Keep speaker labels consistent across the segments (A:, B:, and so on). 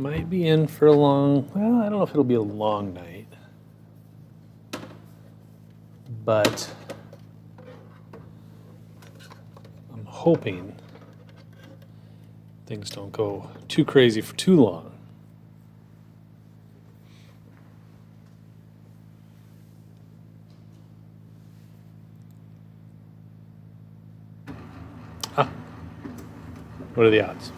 A: might be in for a long, well, I don't know if it'll be a long night, but I'm hoping things don't go too crazy for too long. What are the odds?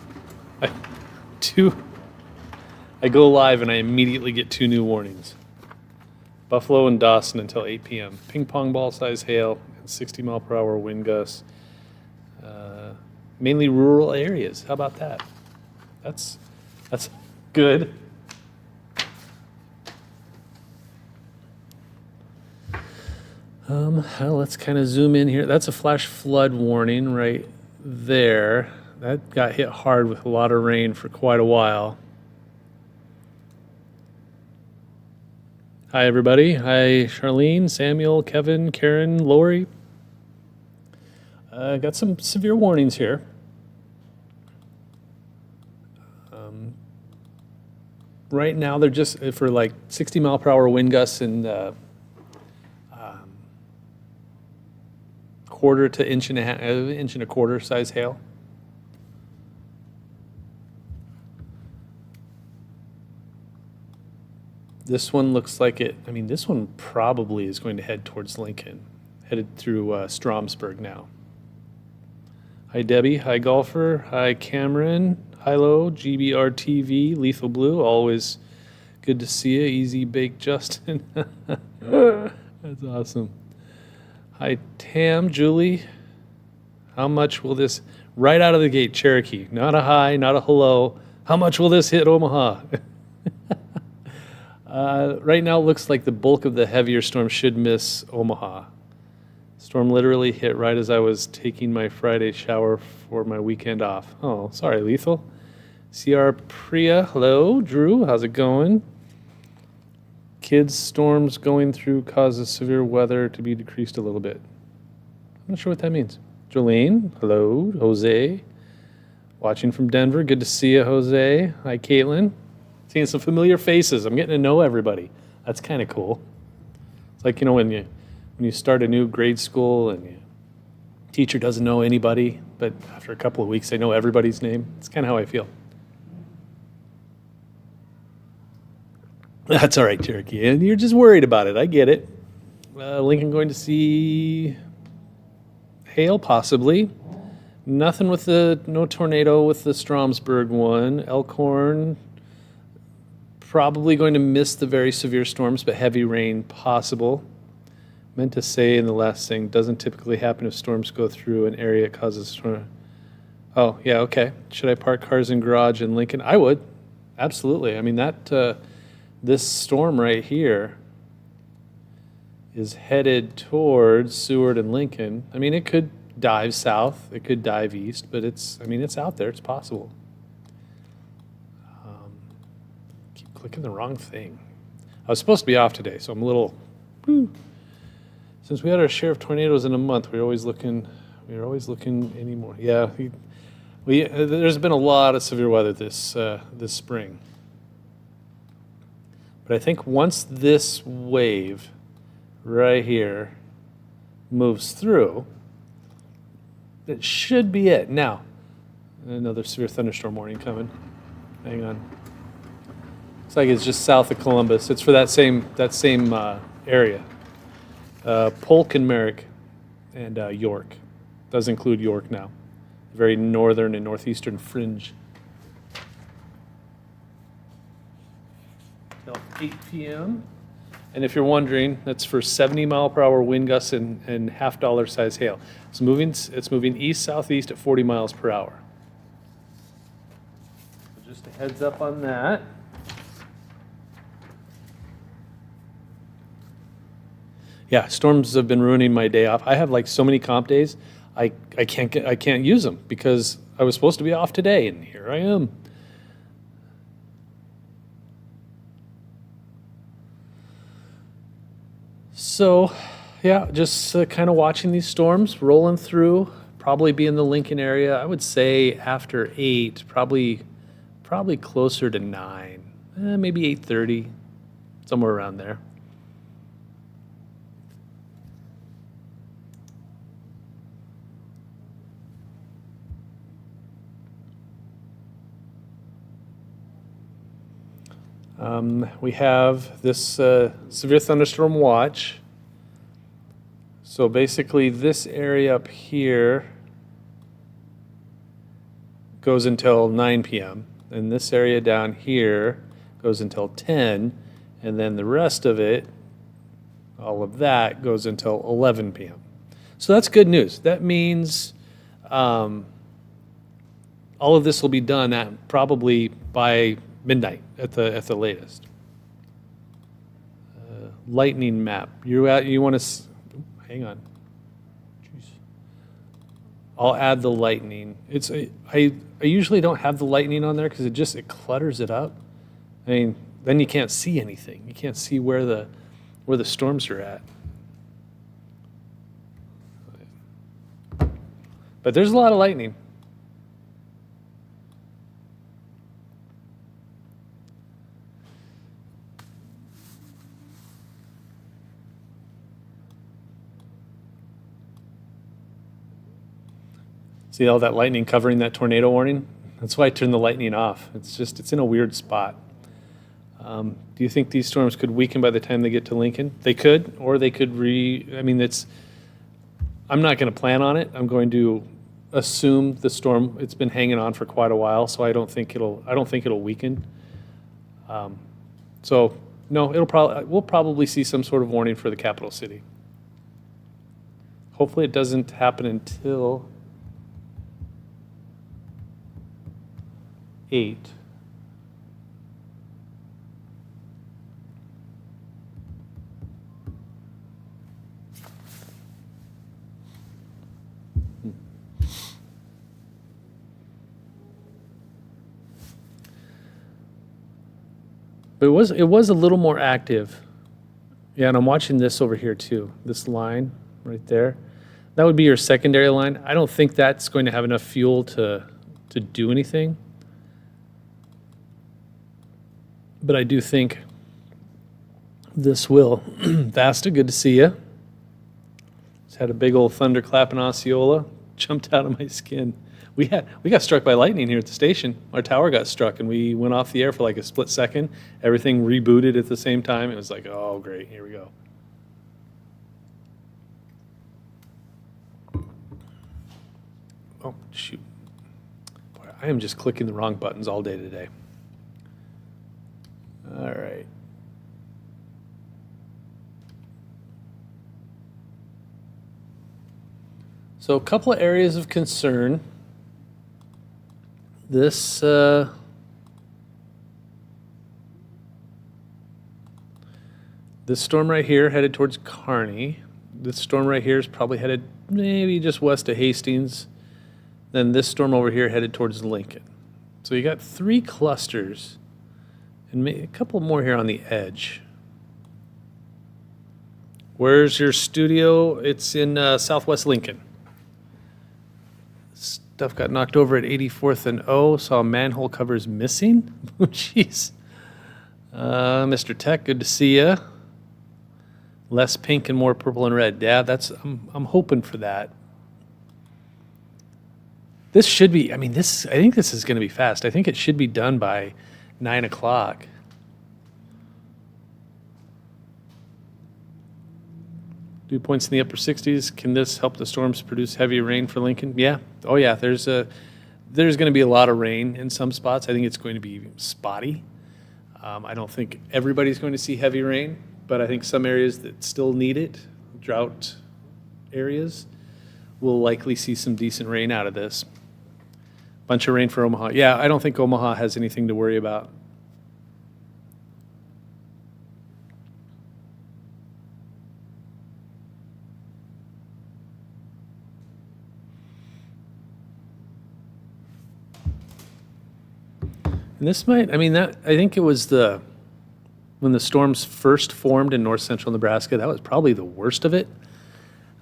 A: I go live and I immediately get 2 new warnings. Buffalo and Dawson until 8 p.m. Ping pong ball size hail and 60 mile per hour wind gusts. Mainly rural areas. How about that? That's good. Well, let's kind of zoom in here. That's a flash flood warning right there. That got hit hard with a lot of rain for quite a while. Hi, everybody. Hi, Charlene, Samuel, Kevin, Karen, Lori. Got some severe warnings here. Right now, they're just for like 60 mile per hour wind gusts and quarter to inch and a quarter size hail. This one looks like it. I mean, this one probably is going to head towards Lincoln, headed through Stromsburg now. Hi, Debbie. Hi, Golfer. Hi, Cameron. Hilo, GBR-TV, Lethal Blue. Always good to see you. Easy Bake Justin. That's awesome. Hi, Tam, Julie. How much will this, right out of the gate, Cherokee. Not a hi, not a hello. How much will this hit Omaha? Right now, it looks like the bulk of the heavier storm should miss Omaha. Storm literally hit right as I was taking my Friday shower for my weekend off. Oh, sorry, Lethal. CR Priya, hello. Drew, how's it going? Kids, storms going through causes severe weather to be decreased a little bit. I'm not sure what that means. Jolene, hello. Jose, watching from Denver. Good to see you, Jose. Hi, Caitlin. Seeing some familiar faces. I'm getting to know everybody. That's kind of cool. It's like, you know, when you start a new grade school and your teacher doesn't know anybody, but after a couple of weeks they know everybody's name. It's kind of how I feel. That's all right, Cherokee. And you're just worried about it. I get it. Lincoln going to see hail, possibly. Nothing with no tornado with the Stromsburg one. Elkhorn, probably going to miss the very severe storms, but heavy rain possible. Meant to say in the last thing, doesn't typically happen if storms go through an area it causes storm. Oh, yeah, okay. Should I park cars in garage in Lincoln? I would. Absolutely. I mean, this storm right here is headed towards Seward and Lincoln. I mean, it could dive south, it could dive east, but it's out there, it's possible. Keep clicking the wrong thing. I was supposed to be off today, so I'm a little, Since we had our share of tornadoes in a month, we were always looking anymore. Yeah, there's been a lot of severe weather this spring. But I think once this wave right here moves through, that should be it. Now, another severe thunderstorm warning coming. Hang on. Looks like it's just south of Columbus. It's for that same area. Polk and Merrick and York. Does include York now. Very northern and northeastern fringe. Till 8 p.m. And if you're wondering, that's for 70 mile per hour wind gusts and $half size hail. It's moving east-southeast at 40 miles per hour. So just a heads up on that. Yeah, storms have been ruining my day off. I have like so many comp days, I can't use them because I was supposed to be off today, and here I am. So, yeah, just kind of watching these storms rolling through. Probably be in the Lincoln area. I would say after 8, probably probably closer to 9, maybe 8:30, somewhere around there. We have this severe thunderstorm watch. So basically this area up here goes until 9 p.m. and this area down here goes until 10, and then the rest of it, all of that, goes until 11 p.m. So that's good news. That means all of this will be done at probably by midnight at the latest. Lightning map. You want to hang on. Jeez. I'll add the lightning. I usually don't have the lightning on there because it clutters it up. I mean, then you can't see anything. You can't see where the storms are at. But there's a lot of lightning. See all that lightning covering that tornado warning? That's why I turned the lightning off. It's in a weird spot. Do you think these storms could weaken by the time they get to Lincoln? They could, or they could I'm not going to plan on it. I'm going to assume the storm, it's been hanging on for quite a while, so I don't think it'll weaken. So no, we'll probably see some sort of warning for the capital city. Hopefully it doesn't happen until 8. But it was a little more active. Yeah, and I'm watching this over here too. This line right there. That would be your secondary line. I don't think that's going to have enough fuel to do anything. But I do think this will. Vasta, good to see you. Just had a big old thunderclap in Osceola. Jumped out of my skin. We got struck by lightning here at the station. Our tower got struck, and we went off the air for like a split second. Everything rebooted at the same time. It was like, oh, great, here we go. Oh, shoot. Boy, I am just clicking the wrong buttons all day today. All right. So a couple of areas of concern. This storm right here headed towards Kearney. This storm right here is probably headed maybe just west of Hastings. Then this storm over here headed towards Lincoln. So you got 3 clusters and a couple more here on the edge. Where's your studio? It's in southwest Lincoln. Stuff got knocked over at 84th and O. Saw manhole covers missing. Oh, jeez. Mr. Tech, good to see you. Less pink and more purple and red. Yeah, I'm hoping for that. This should be. I think this is going to be fast. I think it should be done by 9 o'clock. Dew points in the upper 60s. Can this help the storms produce heavy rain for Lincoln? Yeah. Oh, yeah. There's going to be a lot of rain in some spots. I think it's going to be spotty. I don't think everybody's going to see heavy rain, but I think some areas that still need it, drought areas, will likely see some decent rain out of this. Bunch of rain for Omaha. Yeah, I don't think Omaha has anything to worry about. And this might, I think it was when the storms first formed in north central Nebraska, that was probably the worst of it.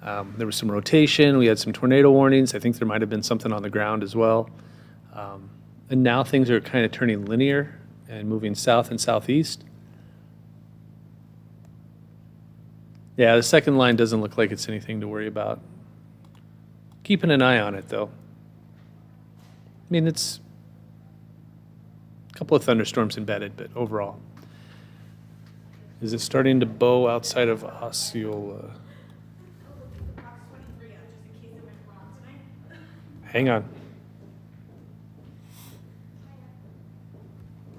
A: There was some rotation. We had some tornado warnings. I think there might have been something on the ground as well. And now things are kind of turning linear and moving south and southeast. Yeah, the second line doesn't look like it's anything to worry about. Keeping an eye on it, though. I mean, it's a couple of thunderstorms embedded, but overall. Is it starting to bow outside of Osceola? Hang on.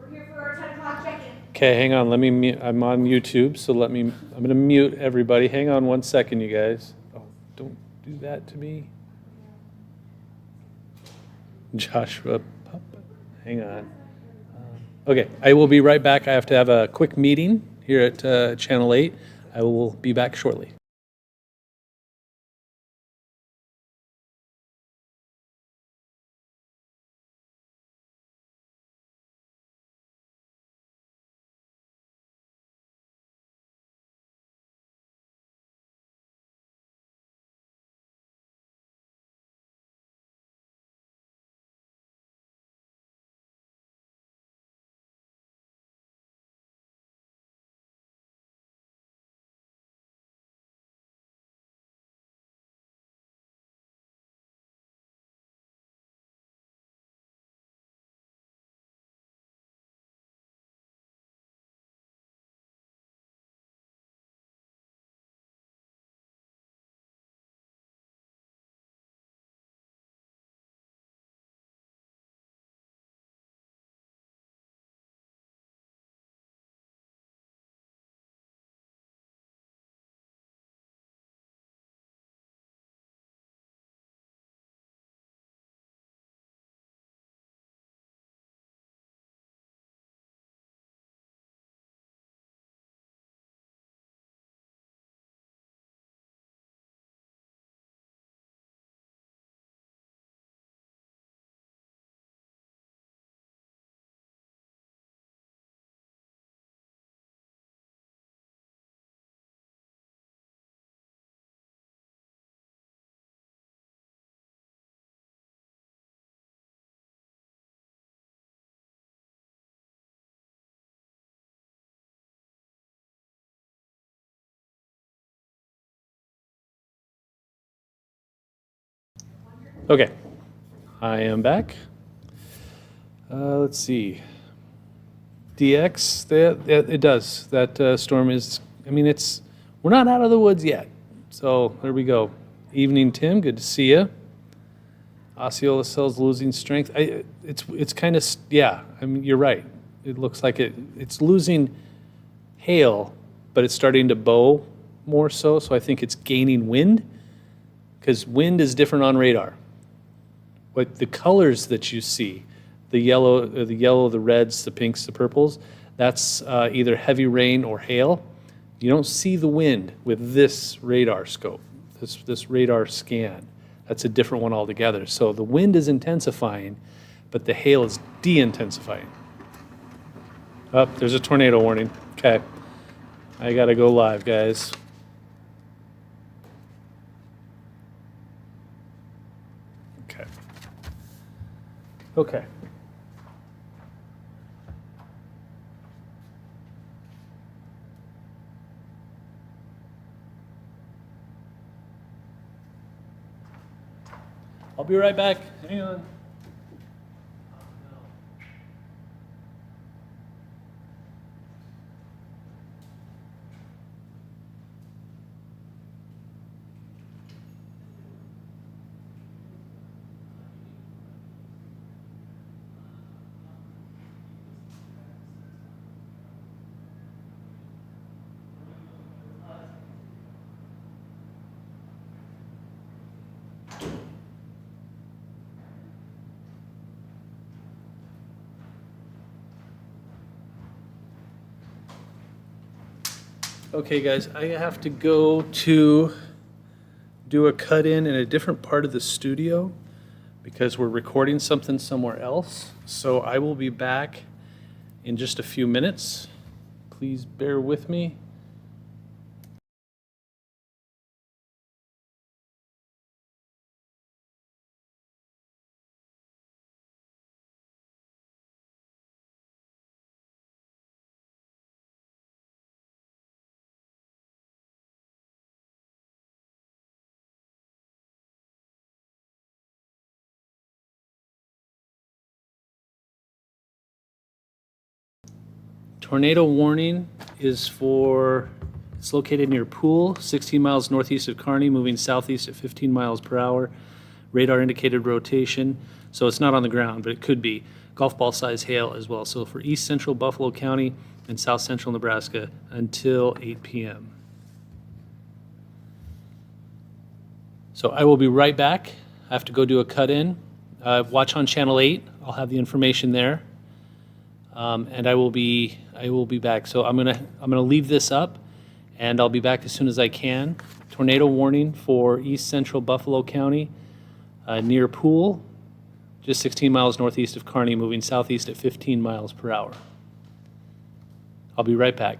B: We're here for our 10 o'clock check-in.
A: Okay, hang on. Let me mute. I'm on YouTube, so I'm going to mute everybody. Hang on 1 second, you guys. Oh, don't do that to me. Joshua Pup. Hang on. Okay, I will be right back. I have to have a quick meeting here at Channel 8. I will be back shortly. Okay, I am back. Let's see. DX, it does. That storm is, I mean, we're not out of the woods yet. So there we go. Evening, Tim. Good to see you. Osceola cells losing strength. It's kind of, yeah, I mean, you're right. It looks like it's losing hail, but it's starting to bow more so. So I think it's gaining wind, because wind is different on radar. What the colors that you see, the yellow, the reds, the pinks, the purples, that's either heavy rain or hail. You don't see the wind with this radar scope, this radar scan. That's a different one altogether. So the wind is intensifying, but the hail is de-intensifying. Oh, there's a tornado warning. Okay. I gotta go live, guys. Okay. Okay. I'll be right back. Hang on. Okay, guys, I have to go to do a cut-in a different part of the studio because we're recording something somewhere else. So I will be back in just a few minutes. Please bear with me. tornado warning is it's located near Poole, 16 miles northeast of Kearney, moving southeast at 15 miles per hour. Radar indicated rotation, so it's not on the ground, but it could be. Golf ball size hail as well. So for east central Buffalo County and south central Nebraska until 8 p.m. So I will be right back. I have to go do a cut-in. Watch on Channel 8. I'll have the information there. And I will be back. So I'm gonna leave this up, and I'll be back as soon as I can. Tornado warning for east central Buffalo County, near Poole, just 16 miles northeast of Kearney, moving southeast at 15 miles per hour. I'll be right back.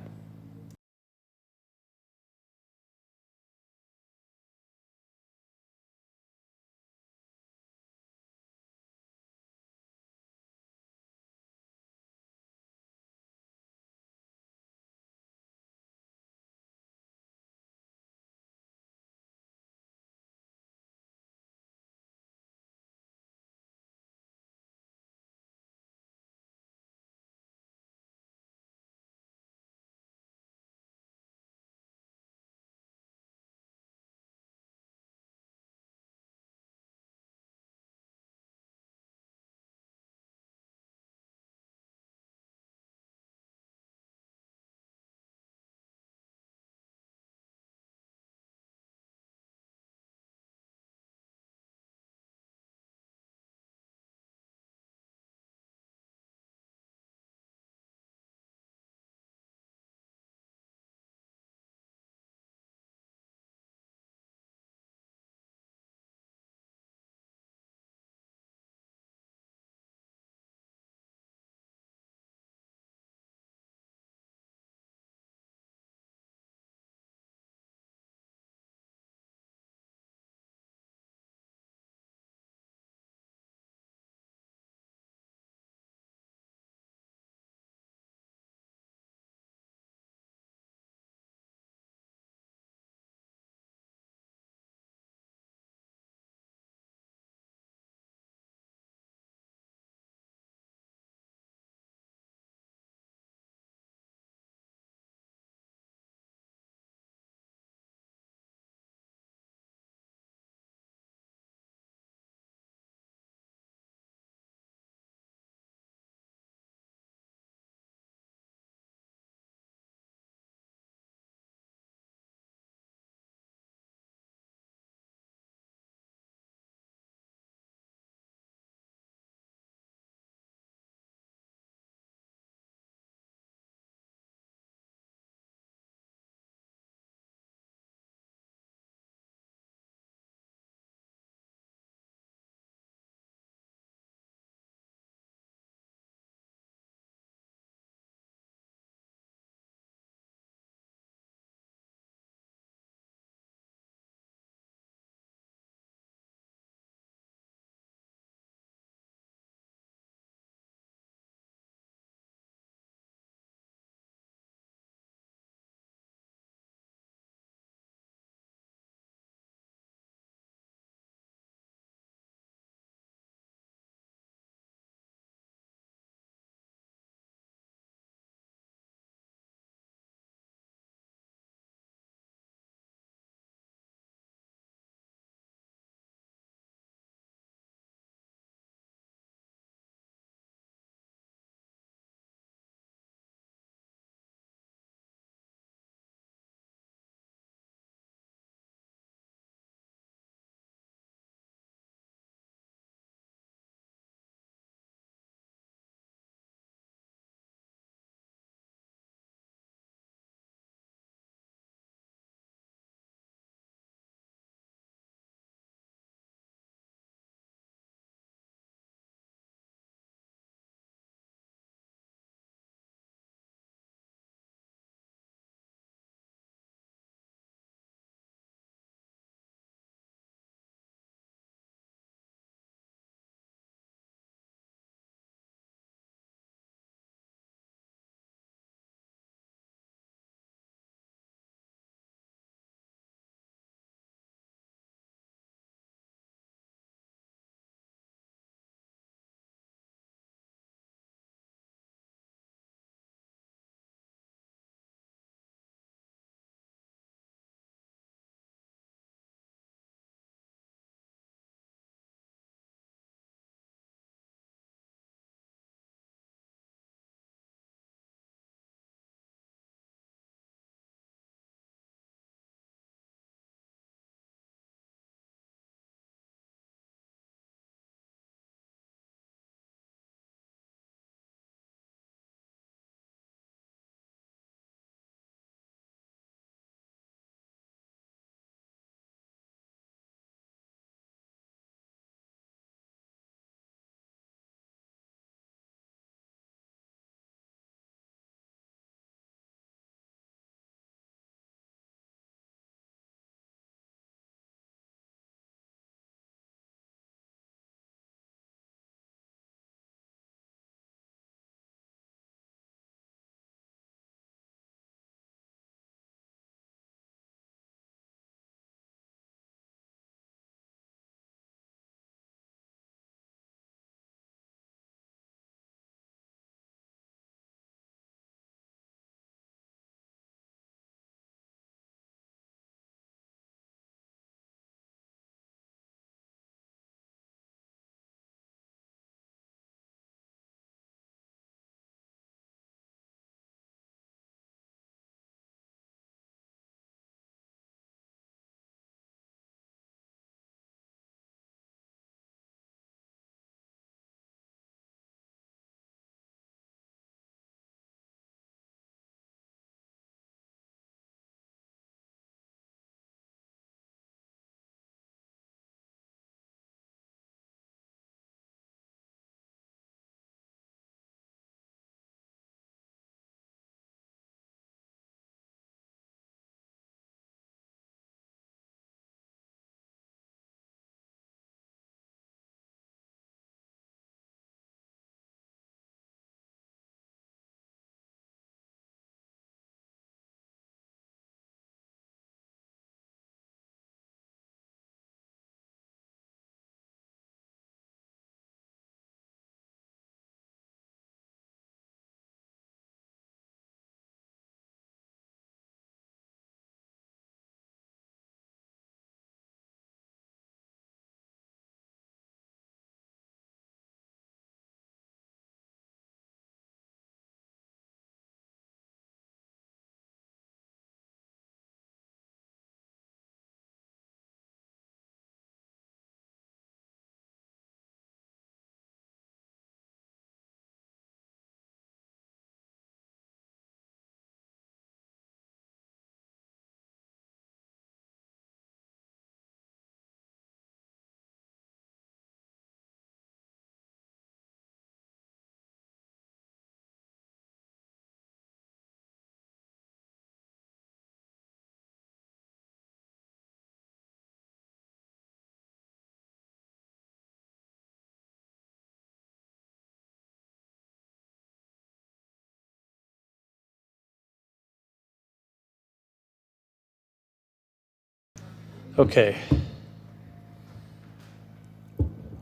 A: Okay.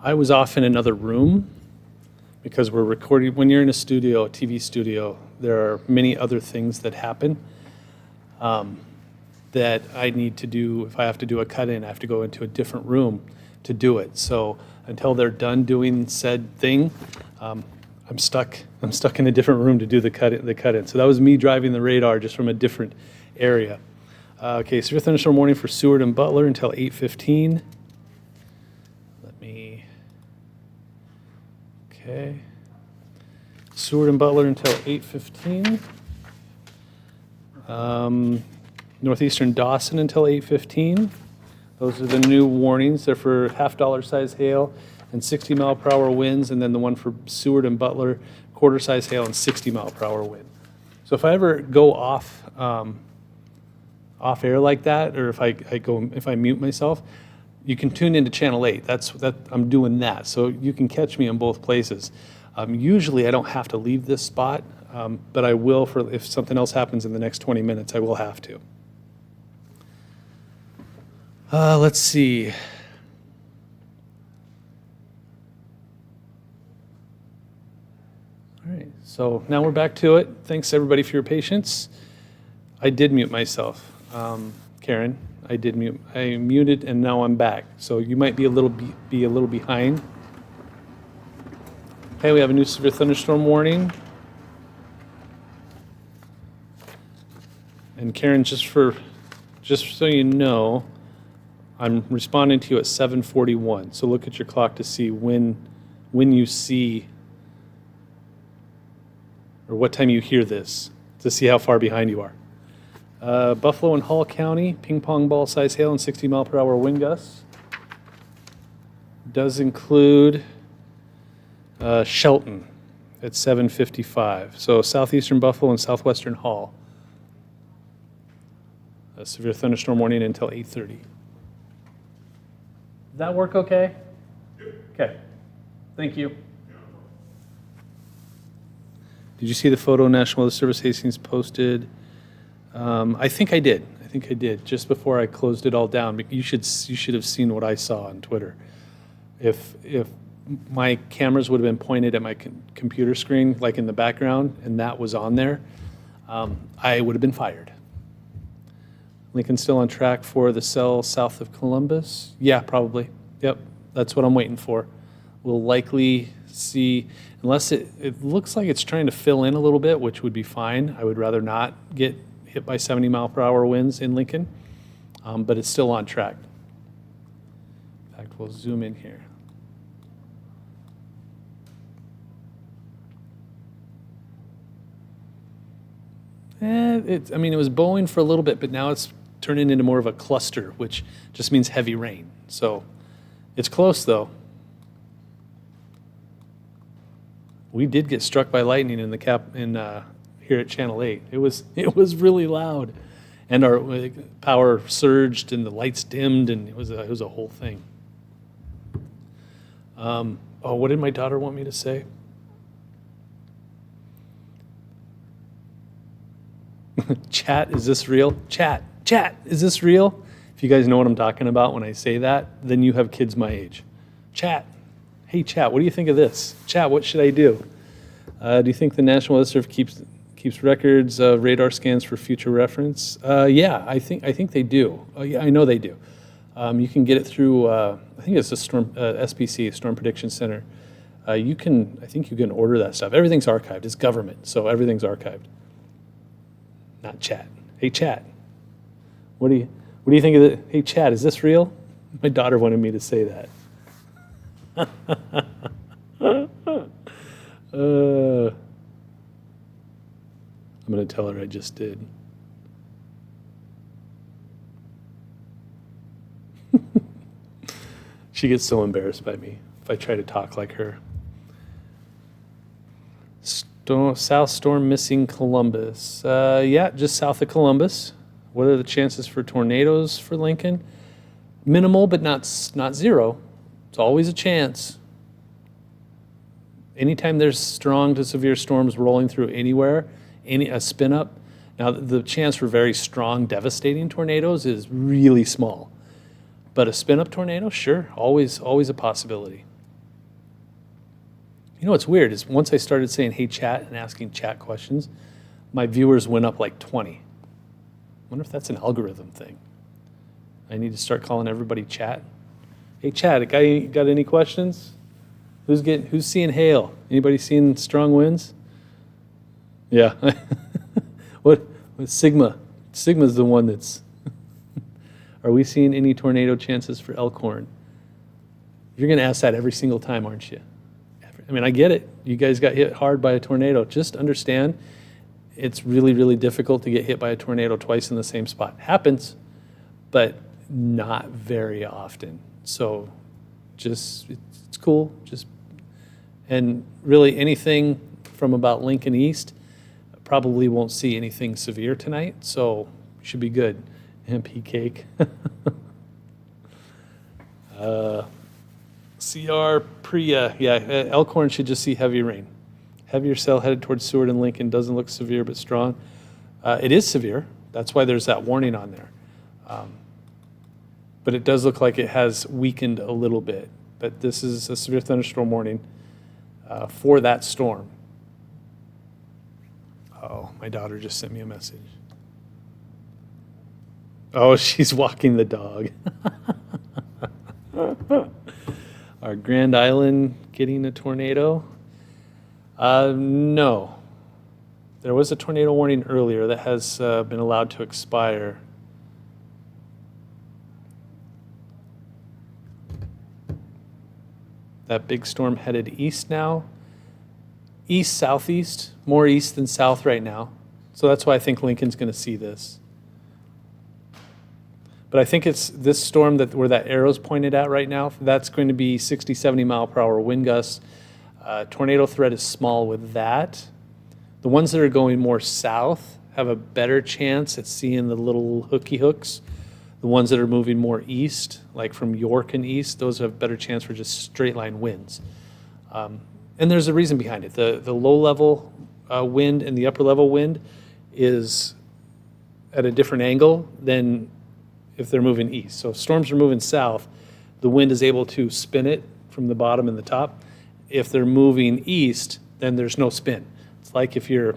A: I was off in another room because we're recording. When you're in a studio, a TV studio, there are many other things that happen that I need to do. If I have to do a cut-in, I have to go into a different room to do it. So until they're done doing said thing, I'm stuck in a different room to do the cut-in. So that was me driving the radar just from a different area. Okay, severe thunderstorm warning for Seward and Butler until 8:15. Okay. Seward and Butler until 8:15. Northeastern Dawson until 8:15. Those are the new warnings. They're for half-dollar size hail and 60-mile-per-hour winds, and then the one for Seward and Butler, quarter-size hail and 60-mile-per-hour wind. So if I ever go off air like that, or if I mute myself, you can tune into channel 8. I'm doing that, so you can catch me in both places. Usually I don't have to leave this spot, but I will if something else happens in the next 20 minutes. I will have to. Let's see. All right, so now we're back to it. Thanks everybody for your patience. I did mute myself, Karen. I did mute. I muted and now I'm back. So you might be a little behind. Okay, we have a new severe thunderstorm warning. And Karen, just so you know, I'm responding to you at 7:41. So look at your clock to see when you see, or what time you hear this, to see how far behind you are. Buffalo and Hall County, ping pong ball size hail and 60-mile-per-hour wind gusts. Does include Shelton at 7:55. So southeastern Buffalo and southwestern Hall. A severe thunderstorm warning until 8:30. Does that work okay? Okay. Thank you. Did you see the photo National Weather Service Hastings posted? I think I did. Just before I closed it all down. But you should have seen what I saw on Twitter. If my cameras would have been pointed at my computer screen, like in the background, and that was on there, I would have been fired. Lincoln's still on track for the cell south of Columbus? Yeah, probably. Yep, that's what I'm waiting for. We'll likely see, unless it looks like it's trying to fill in a little bit, which would be fine. I would rather not get hit by 70-mile-per-hour winds in Lincoln, but it's still on track. In fact, we'll zoom in here. It was blowing for a little bit, but now it's turning into more of a cluster, which just means heavy rain. So it's close, though. We did get struck by lightning here at Channel 8. It was really loud, and our power surged and the lights dimmed, and it was a whole thing. What did my daughter want me to say? Chat, is this real? Chat, is this real? If you guys know what I'm talking about when I say that, then you have kids my age. Chat, hey chat, what do you think of this? Chat, what should I do? Do you think the National Weather Service keeps records of radar scans for future reference? Yeah, I think they do. Yeah, I know they do. You can get it through. I think it's a SPC, Storm Prediction Center. I think you can order that stuff. Everything's archived. It's government, so everything's archived. Not chat. Hey chat, what do you think of it? Hey chat, is this real? My daughter wanted me to say that. I'm going to tell her I just did. She gets so embarrassed by me if I try to talk like her. South storm missing Columbus. Yeah, just south of Columbus. What are the chances for tornadoes for Lincoln? Minimal, but not zero. It's always a chance. Anytime there's strong to severe storms rolling through anywhere, a spin up, now the chance for very strong, devastating tornadoes is really small. But a spin-up tornado, sure, always a possibility. You know what's weird is once I started saying, hey, chat, and asking chat questions, my viewers went up like 20. I wonder if that's an algorithm thing. I need to start calling everybody chat. Hey, chat, got any questions? Who's seeing hail? Anybody seeing strong winds? Yeah. What Sigma? Sigma's the one that's... Are we seeing any tornado chances for Elkhorn? You're going to ask that every single time, aren't you? I mean, I get it. You guys got hit hard by a tornado. Just understand it's really, really difficult to get hit by a tornado twice in the same spot. Happens, but not very often. So just, it's cool. And really anything from about Lincoln East, probably won't see anything severe tonight, so should be good. MP cake. CR Priya, yeah, Elkhorn should just see heavy rain. Heavier cell headed towards Seward and Lincoln, doesn't look severe but strong. It is severe, that's why there's that warning on there. But it does look like it has weakened a little bit. But this is a severe thunderstorm warning for that storm. Oh, my daughter just sent me a message. Oh, she's walking the dog. Our Grand Island getting a tornado? No. There was a tornado warning earlier that has been allowed to expire. That big storm headed east now. East, southeast, more east than south right now. So that's why I think Lincoln's going to see this. But I think it's this storm where that arrow's pointed at right now, that's going to be 60, 70 mile per hour wind gusts. Tornado threat is small with that. The ones that are going more south have a better chance at seeing the little hooky hooks. The ones that are moving more east, like from York and east, those have a better chance for just straight line winds. And there's a reason behind it. The low level wind and the upper level wind is at a different angle than if they're moving east. So if storms are moving south, the wind is able to spin it from the bottom and the top. If they're moving east, then there's no spin. It's like if you're,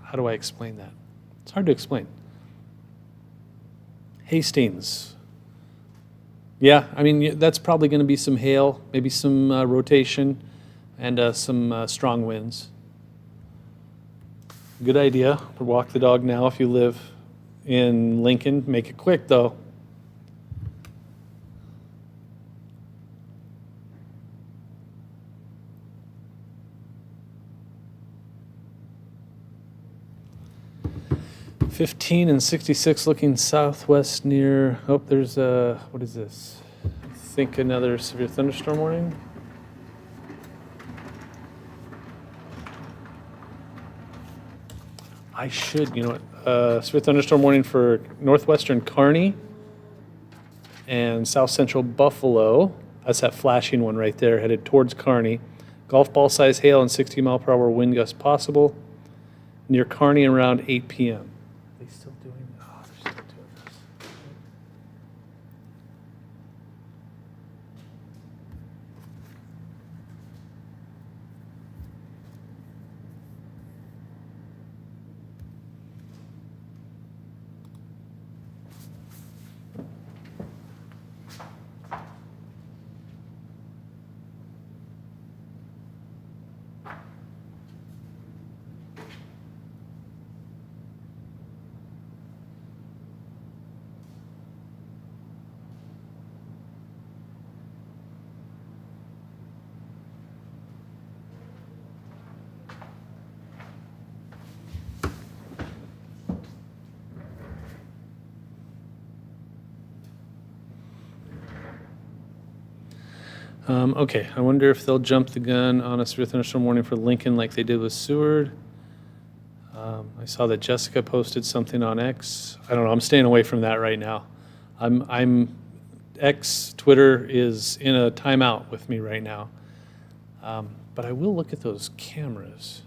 A: how do I explain that? It's hard to explain. Hastings. Yeah, I mean, that's probably going to be some hail, maybe some rotation, and some strong winds. Good idea. Walk the dog now if you live in Lincoln. Make it quick, though. $15 and 66 looking southwest near, oh, there's a, what is this? I think another severe thunderstorm warning. I should, you know what, severe thunderstorm warning for northwestern Kearney and south central Buffalo. That's that flashing one right there, headed towards Kearney. Golf ball size hail and 60 mile per hour wind gusts possible near Kearney around 8 p.m. Are they still doing, oh, they're still doing this. Okay, I wonder if they'll jump the gun on a severe thunderstorm warning for Lincoln like they did with Seward. I saw that Jessica posted something on X. I don't know, I'm staying away from that right now. X, Twitter is in a timeout with me right now. But I will look at those cameras.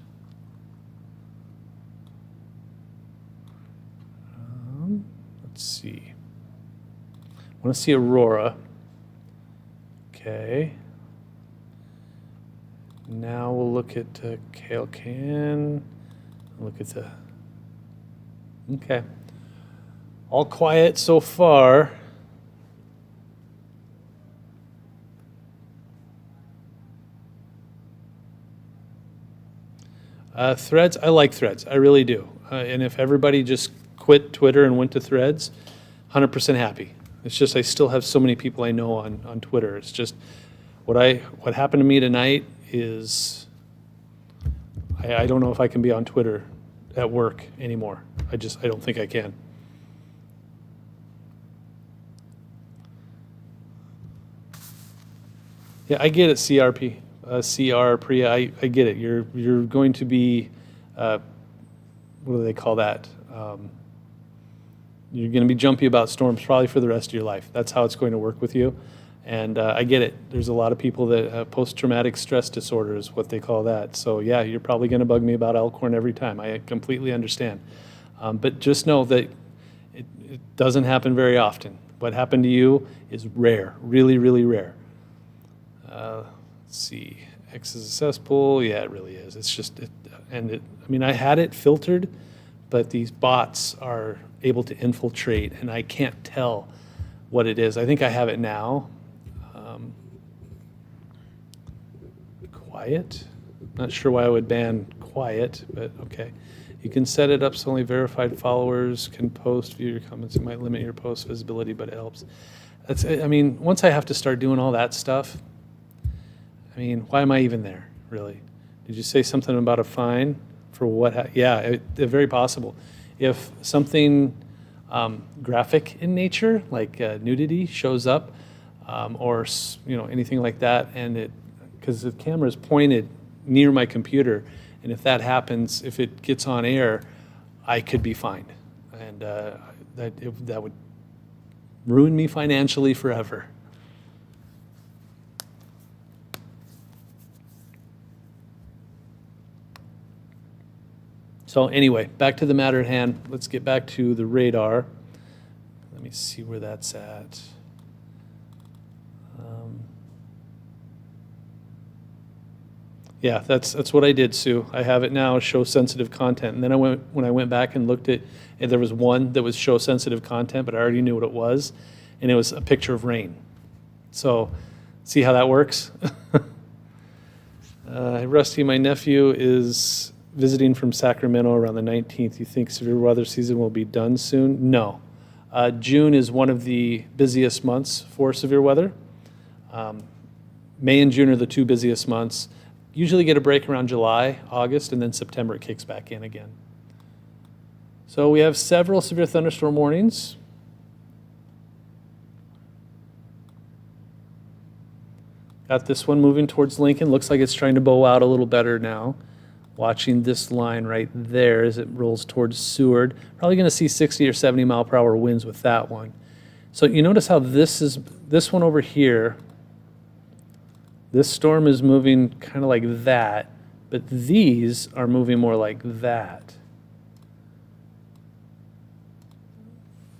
A: Let's see. want to see Aurora. Okay. Now we'll look at Calecan. Look at the... Okay. All quiet so far. Threads, I like Threads. I really do. And if everybody just quit Twitter and went to Threads, 100% happy. It's just I still have so many people I know on Twitter. It's just what happened to me tonight is I don't know if I can be on Twitter at work anymore. I don't think I can. Yeah, I get it, CRP. CR, Priya, I get it. You're going to be, what do they call that? You're going to be jumpy about storms probably for the rest of your life. That's how it's going to work with you. And I get it. There's a lot of people that have post-traumatic stress disorder is what they call that. So yeah, you're probably going to bug me about Elkhorn every time. I completely understand. But just know that it doesn't happen very often. What happened to you is rare, really, really rare. Let's see, X is a cesspool. Yeah, it really is. It's just, I mean, I had it filtered, but these bots are able to infiltrate, and I can't tell what it is. I think I have it now. Quiet. Not sure why I would ban quiet, but okay. You can set it up so only verified followers can post, view your comments. It might limit your post visibility, but it helps. I mean, once I have to start doing all that stuff, I mean, why am I even there, really? Did you say something about a fine for what? Yeah, very possible. If something graphic in nature, like nudity, shows up, or anything like that, and because the camera is pointed near my computer, and if that happens, if it gets on air, I could be fined, and that would ruin me financially forever. So anyway, back to the matter at hand. Let's get back to the radar. Let me see where that's at. Yeah, that's what I did, Sue. I have it now, show sensitive content. And then when I went back and looked at, and there was one that was show sensitive content, but I already knew what it was, and it was a picture of rain. So see how that works? Rusty, my nephew, is visiting from Sacramento around the 19th. You think severe weather season will be done soon? No. June is one of the busiest months for severe weather. May and June are the two busiest months. Usually get a break around July, August, and then September it kicks back in again. So we have several severe thunderstorm warnings. Got this one moving towards Lincoln. Looks like it's trying to bow out a little better now. Watching this line right there as it rolls towards Seward. Probably going to see 60 or 70 mile per hour winds with that one. So you notice how this one over here, this storm is moving kind of like that, but these are moving more like that.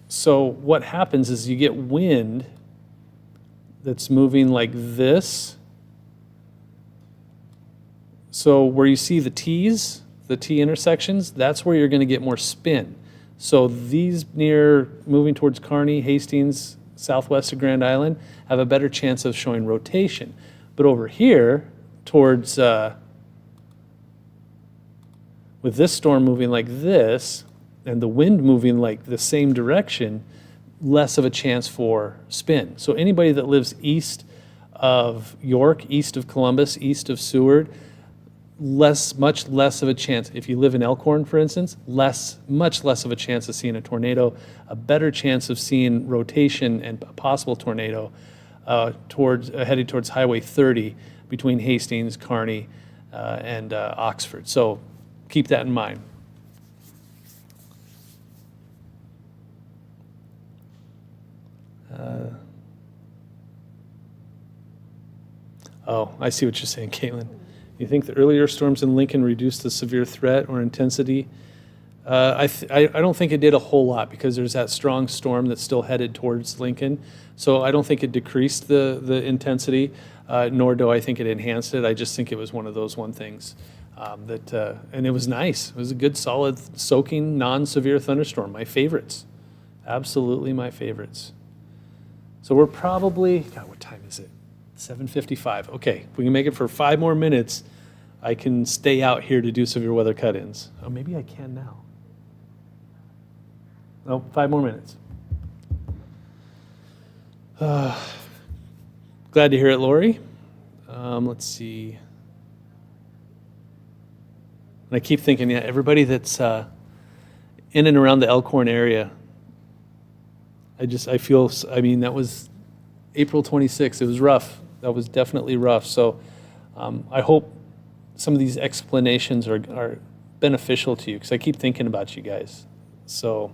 A: So what happens is you get wind that's moving like this. So where you see the T's, the T intersections, that's where you're going to get more spin. So these near moving towards Kearney, Hastings, southwest of Grand Island have a better chance of showing rotation. But over here, towards, with this storm moving like this, and the wind moving like the same direction, less of a chance for spin. So anybody that lives east of York, east of Columbus, east of Seward, much less of a chance. If you live in Elkhorn, for instance, much less of a chance of seeing a tornado, a better chance of seeing rotation and a possible tornado headed towards Highway 30 between Hastings, Kearney, and Oxford. So keep that in mind. Oh, I see what you're saying, Caitlin. You think the earlier storms in Lincoln reduced the severe threat or intensity I don't think it did a whole lot because there's that strong storm that's still headed towards Lincoln. So I don't think it decreased the intensity, nor do I think it enhanced it. I just think it was one of those things and it was nice. It was a good, solid, soaking, non-severe thunderstorm. My favorites. Absolutely my favorites. So we're probably, God, what time is it? 7:55. Okay, if we can make it for 5 more minutes, I can stay out here to do severe weather cut-ins. Oh, maybe I can now. No, 5 more minutes. Glad to hear it, Lori. Let's see. And I keep thinking, yeah, everybody that's in and around the Elkhorn area, I feel, that was April 26th. It was rough. That was definitely rough. So I hope some of these explanations are beneficial to you because I keep thinking about you guys. So,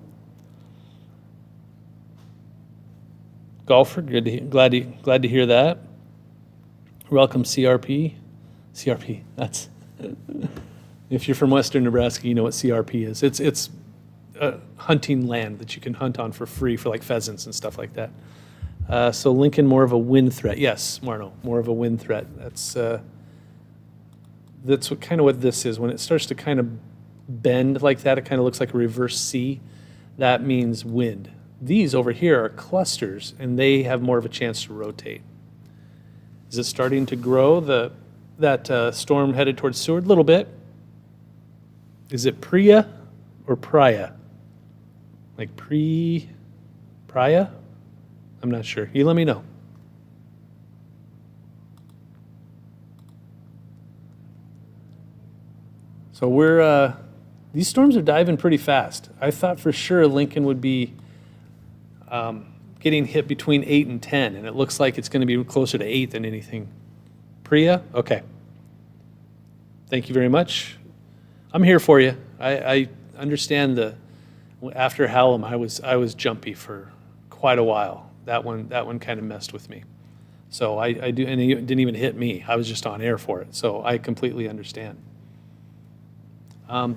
A: golfer, glad to hear that. Welcome, CRP. CRP. That's if you're from Western Nebraska, you know what CRP is. It's hunting land that you can hunt on for free for like pheasants and stuff like that. So Lincoln, more of a wind threat. Yes, Marno, more of a wind threat. That's what this is. When it starts to kind of bend like that, it kind of looks like a reverse C. That means wind. These over here are clusters, and they have more of a chance to rotate. Is it starting to grow, that storm headed towards Seward? A little bit. Is it Priya or Priya? Like Priya? I'm not sure. You let me know. So these storms are diving pretty fast. I thought for sure Lincoln would be getting hit between 8 and 10, and it looks like it's going to be closer to 8 than anything. Priya? Okay. Thank you very much. I'm here for you. I understand after Hallam, I was jumpy for quite a while. That one kind of messed with me. So I do, and it didn't even hit me. I was just on air for it. So I completely understand. I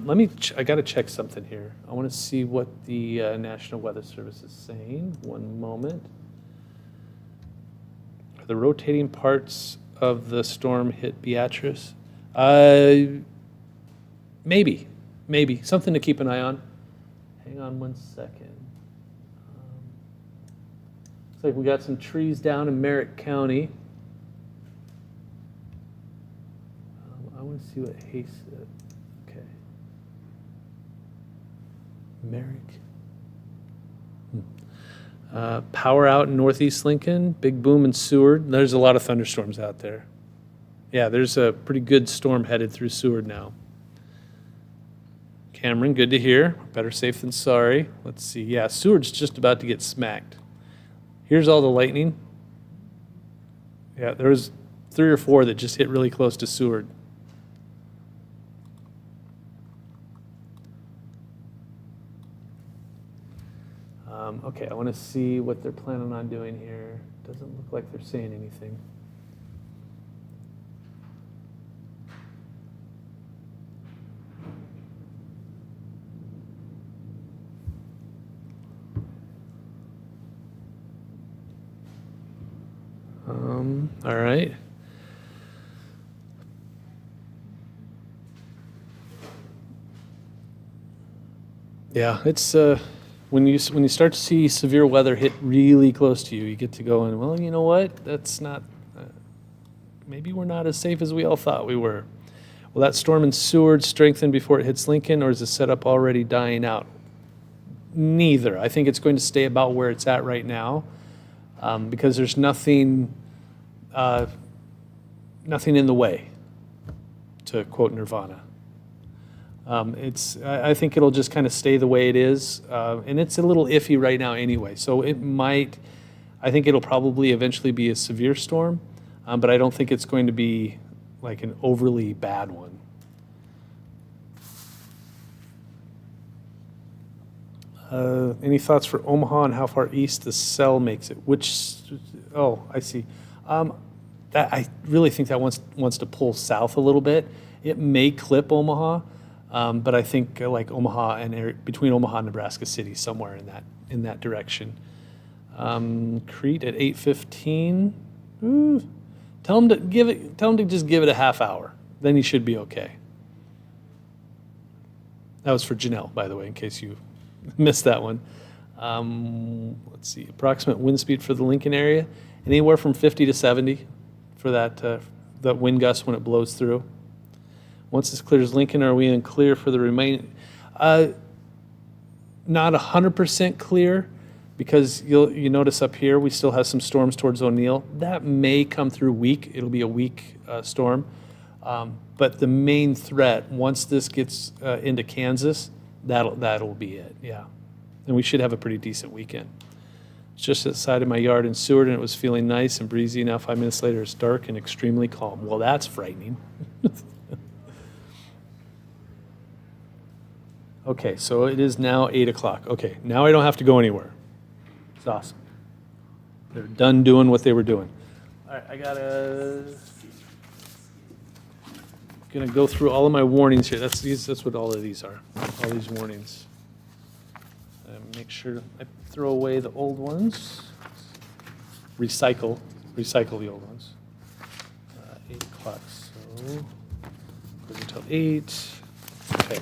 A: got to check something here. I want to see what the National Weather Service is saying. One moment. Are the rotating parts of the storm hit Beatrice? Maybe. Something to keep an eye on. Hang on one second. Looks like we got some trees down in Merritt County. I want to see what Hayes said. Okay. Merrick. Power out in Northeast Lincoln. Big boom in Seward. There's a lot of thunderstorms out there. Yeah, there's a pretty good storm headed through Seward now. Cameron, good to hear. Better safe than sorry. Let's see. Yeah, Seward's just about to get smacked. Here's all the lightning. Yeah, there was 3 or 4 that just hit really close to Seward. Okay, I want to see what they're planning on doing here. Doesn't look like they're saying anything. All right. Yeah, it's when you start to see severe weather hit really close to you, you get to go and, well, you know what? That's not. Maybe we're not as safe as we all thought we were. Will that storm in Seward strengthen before it hits Lincoln, or is the setup already dying out? Neither. I think it's going to stay about where it's at right now, because there's nothing in the way, to quote Nirvana. I think it'll just kind of stay the way it is, and it's a little iffy right now anyway. So I think it'll probably eventually be a severe storm, but I don't think it's going to be like an overly bad one. Any thoughts for Omaha and how far east the cell makes it? I see. I really think that wants to pull south a little bit. It may clip Omaha. But I think like Omaha and between Omaha and Nebraska City, somewhere in that direction. Crete at 8:15. Tell him to just give it a half hour. Then he should be okay. That was for Janelle, by the way, in case you missed that one. Let's see, approximate wind speed for the Lincoln area, anywhere from 50 to 70 for that wind gust when it blows through. Once this clears Lincoln, are we in clear for the remaining? Not 100% clear, because you notice up here we still have some storms towards O'Neill. That may come through weak. It'll be a weak storm. But the main threat, once this gets into Kansas, that'll be it, yeah. And we should have a pretty decent weekend. It's just outside of my yard in Seward, and it was feeling nice and breezy. Now 5 minutes later, it's dark and extremely calm. Well, that's frightening. Okay, so it is now 8 o'clock. Okay, now I don't have to go anywhere. It's awesome. They're done doing what they were doing. All right, gonna go through all of my warnings here. That's what all of these are. All these warnings. Make sure I throw away the old ones. Recycle the old ones. 8 o'clock. So goes until 8. Okay.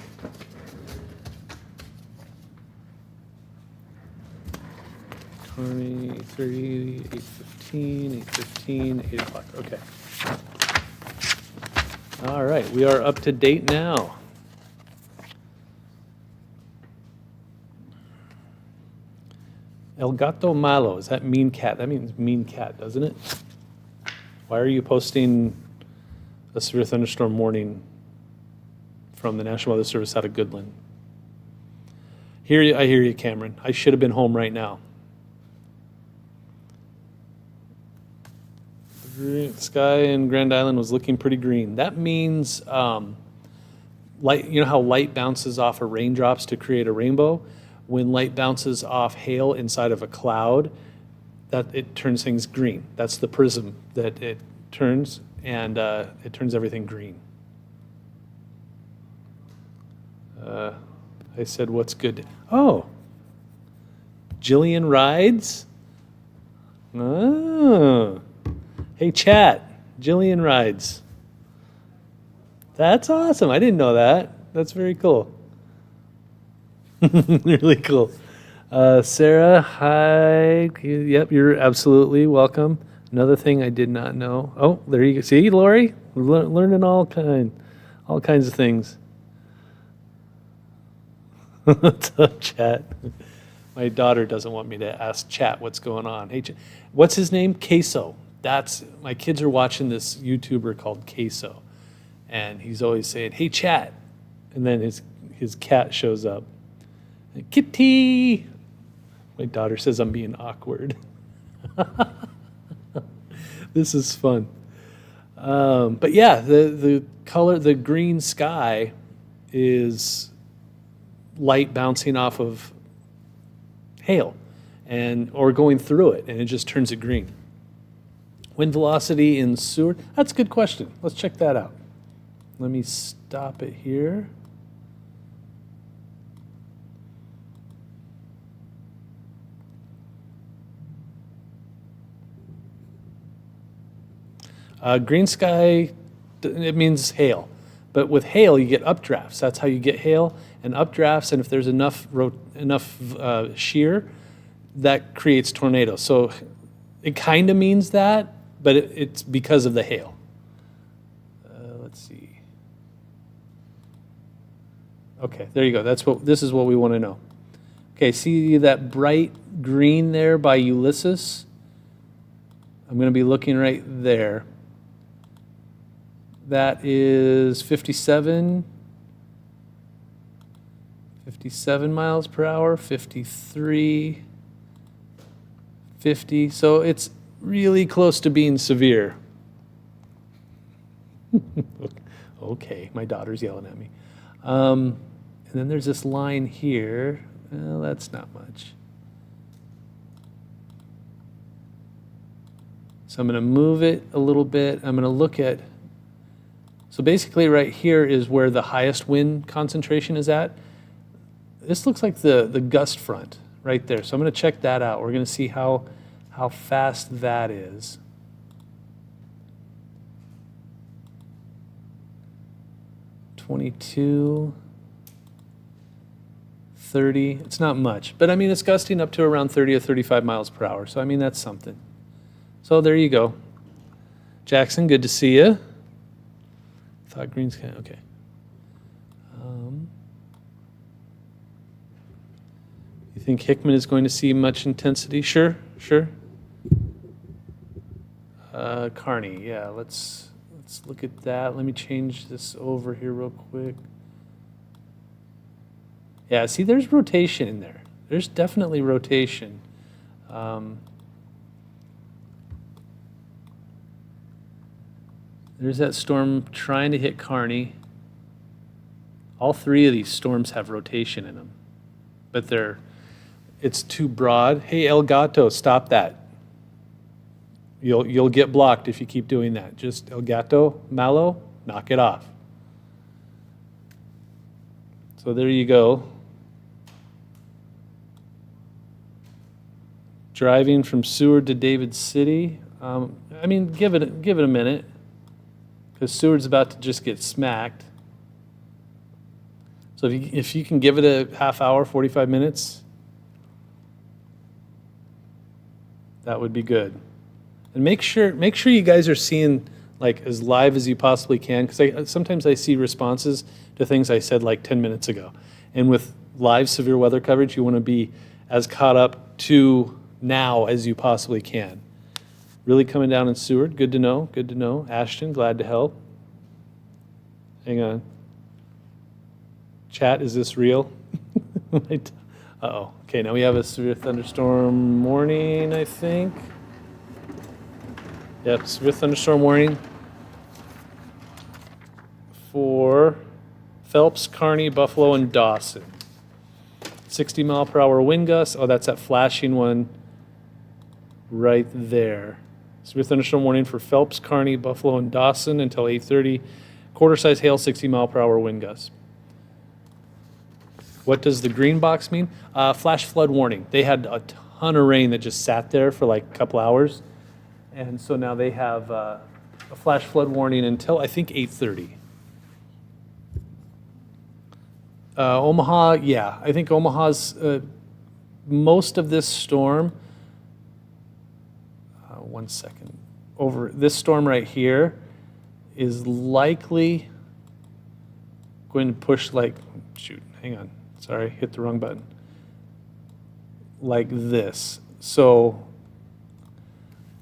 A: Twenty, 30, 8:15, 8:15, 8 o'clock. Okay. All right, we are up to date now. El gato malo, is that mean cat? That means mean cat, doesn't it? Why are you posting a severe thunderstorm warning from the National Weather Service out of Goodland? I hear you, Cameron. I should have been home right now. The sky in Grand Island was looking pretty green. That means light. You know how light bounces off of raindrops to create a rainbow? When light bounces off hail inside of a cloud, that it turns things green. That's the prism that it turns, and it turns everything green. I said, what's good? Oh, Jillian rides? Oh. Hey, chat, Jillian rides. That's awesome. I didn't know that. That's very cool. Really cool. Sarah, hi. Yep, you're absolutely welcome. Another thing I did not know. Oh, there you go. See, Lori? We're learning all kinds of things. What's up, chat? My daughter doesn't want me to ask chat what's going on. Hey, what's his name? Queso. My kids are watching this YouTuber called Queso, and he's always saying, "Hey, chat," and then his cat shows up. Kitty. My daughter says I'm being awkward. This is fun. But yeah, the color, the green sky, is light bouncing off of hail, or going through it, and it just turns it green. Wind velocity in Seward. That's a good question. Let's check that out. Let me stop it here. Green sky, it means hail. But with hail, you get updrafts. That's how you get hail and updrafts. And if there's enough shear, that creates tornadoes. So it kind of means that, but it's because of the hail. Let's see. Okay, there you go. This is what we want to know. Okay, see that bright green there by Ulysses? I'm going to be looking right there. That is 57 miles per hour, 53, 50. So it's really close to being severe. Okay, my daughter's yelling at me. And then there's this line here. Well, that's not much. So I'm going to move it a little bit. I'm going to look at So basically right here is where the highest wind concentration is at. This looks like the gust front right there. So I'm going to check that out. We're going to see how fast that is. (22) 30. It's not much, but I mean, it's gusting up to around 30 or 35 miles per hour. So I mean, that's something. So there you go. Jackson, good to see you. Thought green's kind of, okay. You think Hickman is going to see much intensity? Sure, sure. Kearney, yeah, let's look at that. Let me change this over here real quick. Yeah, see, there's rotation in there. There's definitely rotation. There's that storm trying to hit Kearney. All three of these storms have rotation in them, but it's too broad. Hey, El Gato, stop that. You'll get blocked if you keep doing that. Just El Gato, Malo, knock it off. So there you go. Driving from Seward to David City. I mean, give it a minute, because Seward's about to just get smacked. So if you can give it a half hour, 45 minutes, that would be good. And make sure you guys are seeing like as live as you possibly can, because sometimes I see responses to things I said like 10 minutes ago. And with live severe weather coverage, you want to be as caught up to now as you possibly can. Really coming down in Seward, good to know, good to know. Ashton, glad to help. Hang on. Chat, is this real? Uh-oh. Okay, now we have a severe thunderstorm warning, I think. Yep, severe thunderstorm warning for Phelps, Kearney, Buffalo, and Dawson. 60 mile per hour wind gusts. Oh, that's that flashing one right there. Severe thunderstorm warning for Phelps, Kearney, Buffalo, and Dawson until 8:30. Quarter-size hail, 60 mile per hour wind gusts. What does the green box mean? Flash flood warning. They had a ton of rain that just sat there for like a couple hours. And so now they have a flash flood warning until, I think, 8:30. Omaha, yeah. I think Omaha's, most of this storm, one second, over this storm right here is likely going to push like, shoot, hang on. Sorry, hit the wrong button. Like this. So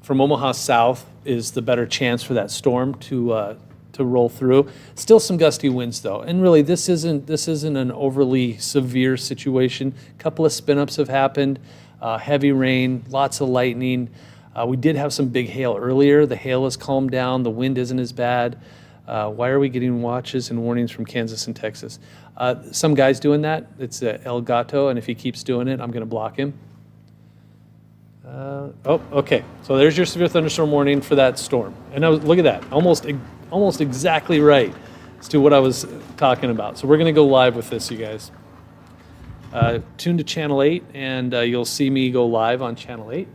A: from Omaha south is the better chance for that storm to roll through. Still some gusty winds though, and really this isn't an overly severe situation. A couple of spin-ups have happened, heavy rain, lots of lightning. We did have some big hail earlier. The hail has calmed down. The wind isn't as bad. Why are we getting watches and warnings from Kansas and Texas? Some guy's doing that. It's El Gato, and if he keeps doing it, I'm going to block him. Oh, okay. So there's your severe thunderstorm warning for that storm. And look at that, almost exactly right as to what I was talking about. So we're going to go live with this, you guys. Tune to Channel 8, and you'll see me go live on Channel 8.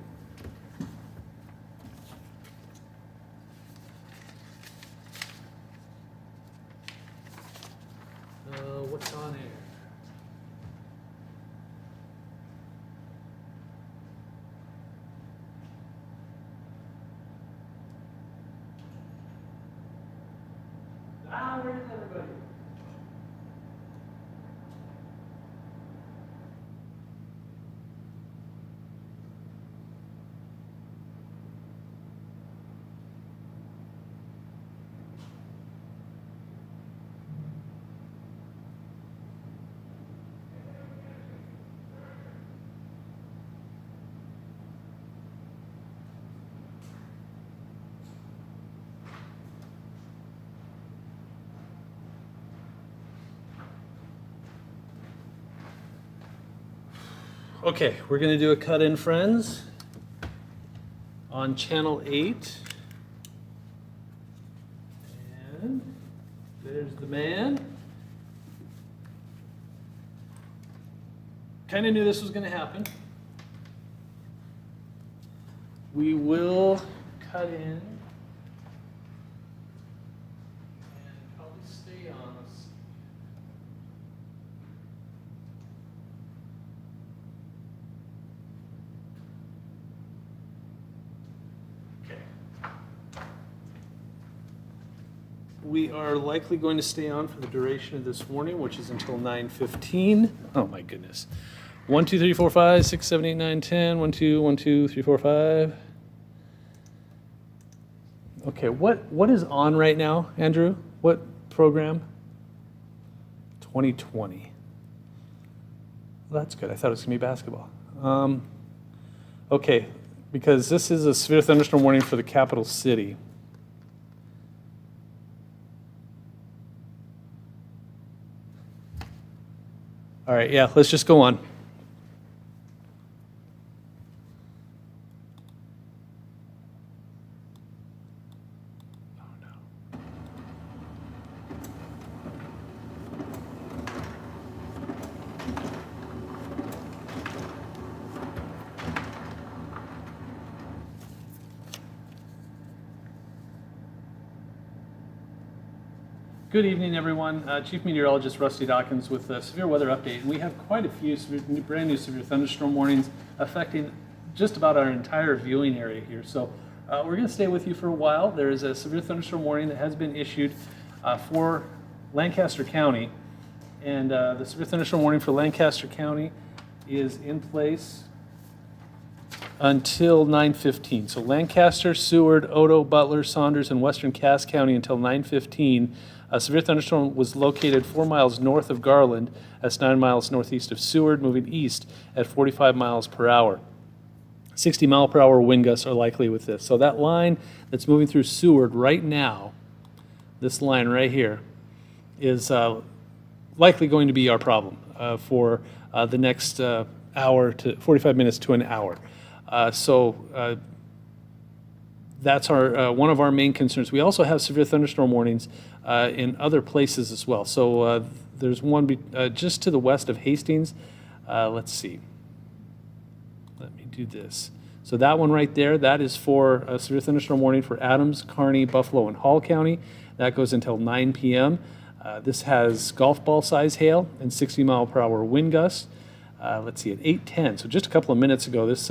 A: What's on air? Where's everybody? Okay, we're going to do a cut-in, friends, on Channel 8. And kind of knew this was going to happen. We will cut in and probably stay on. Okay. We are likely going to stay on for the duration of this warning, which is until 9:15. Oh my goodness. 1, 2, 3, 4, 5, 6, 7, 8, 9, 10. 1, 2, 1, 2, 3, 4, 5. Okay, what is on right now, Andrew? What program? 2020. Well, that's good. I thought it was going to be basketball. Okay, because this is a severe thunderstorm warning for the capital city. All right, yeah, let's just go on. Good evening, everyone. Chief Meteorologist Rusty Dawkins with a severe weather update. And we have quite a few brand new severe thunderstorm warnings affecting just about our entire viewing area here. So we're going to stay with you for a while. There is a severe thunderstorm warning that has been issued for Lancaster County. And the severe thunderstorm warning for Lancaster County is in place until 9:15. So Lancaster, Seward, Odo, Butler, Saunders, and Western Cass County until 9:15. A severe thunderstorm was located 4 miles north of Garland. That's 9 miles northeast of Seward, moving east at 45 miles per hour. 60 mile per hour wind gusts are likely with this. So that line that's moving through Seward right now, this line right here, is likely going to be our problem for the next hour to 45 minutes to an hour. That's our one of our main concerns. We also have severe thunderstorm warnings in other places as well. So there's one just to the west of Hastings. Let's see. Let me do this. So that one right there, that is for a severe thunderstorm warning for Adams, Kearney, Buffalo, and Hall County. That goes until 9 p.m. This has golf ball size hail and 60 mile per hour wind gusts. Let's see, at 8:10, so just a couple of minutes ago, this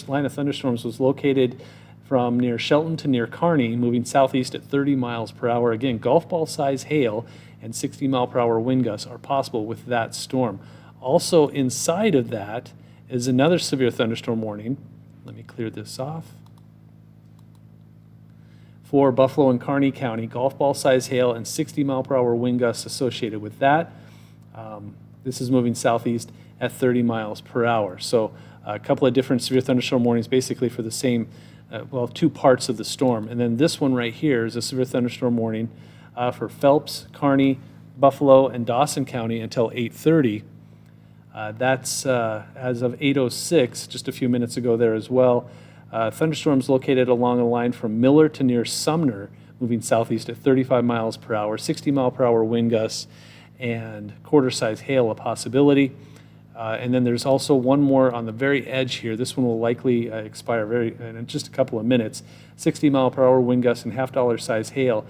A: line of thunderstorms was located from near Shelton to near Kearney, moving southeast at 30 miles per hour. Again, golf ball size hail and 60 mile per hour wind gusts are possible with that storm. Also inside of that is another severe thunderstorm warning. Let me clear this off. For Buffalo and Kearney County, golf ball size hail and 60 mile per hour wind gusts associated with that. This is moving southeast at 30 miles per hour. So a couple of different severe thunderstorm warnings basically for the same, two parts of the storm. And then this one right here is a severe thunderstorm warning for Phelps, Kearney, Buffalo, and Dawson County until 8:30. That's as of 8:06, just a few minutes ago there as well. Thunderstorms located along a line from Miller to near Sumner, moving southeast at 35 miles per hour, 60 mile per hour wind gusts, and quarter-size hail a possibility. And then there's also one more on the very edge here. This one will likely expire in just a couple of minutes. 60 mile per hour wind gusts and $half size hail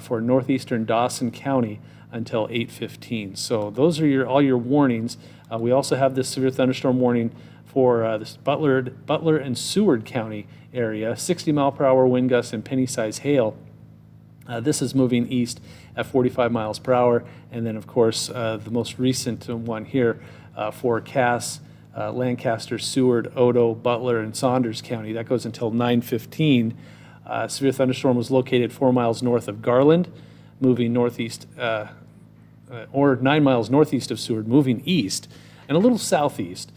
A: for northeastern Dawson County until 8:15. So those are all your warnings. We also have this severe thunderstorm warning for this Butler and Seward County area, 60 mile per hour wind gusts and penny-size hail. This is moving east at 45 miles per hour. And then, of course, the most recent one here for Cass, Lancaster, Seward, Odo, Butler, and Saunders County. That goes until 9:15. Severe thunderstorm was located 4 miles north of Garland, moving northeast, or 9 miles northeast of Seward, moving east, and a little southeast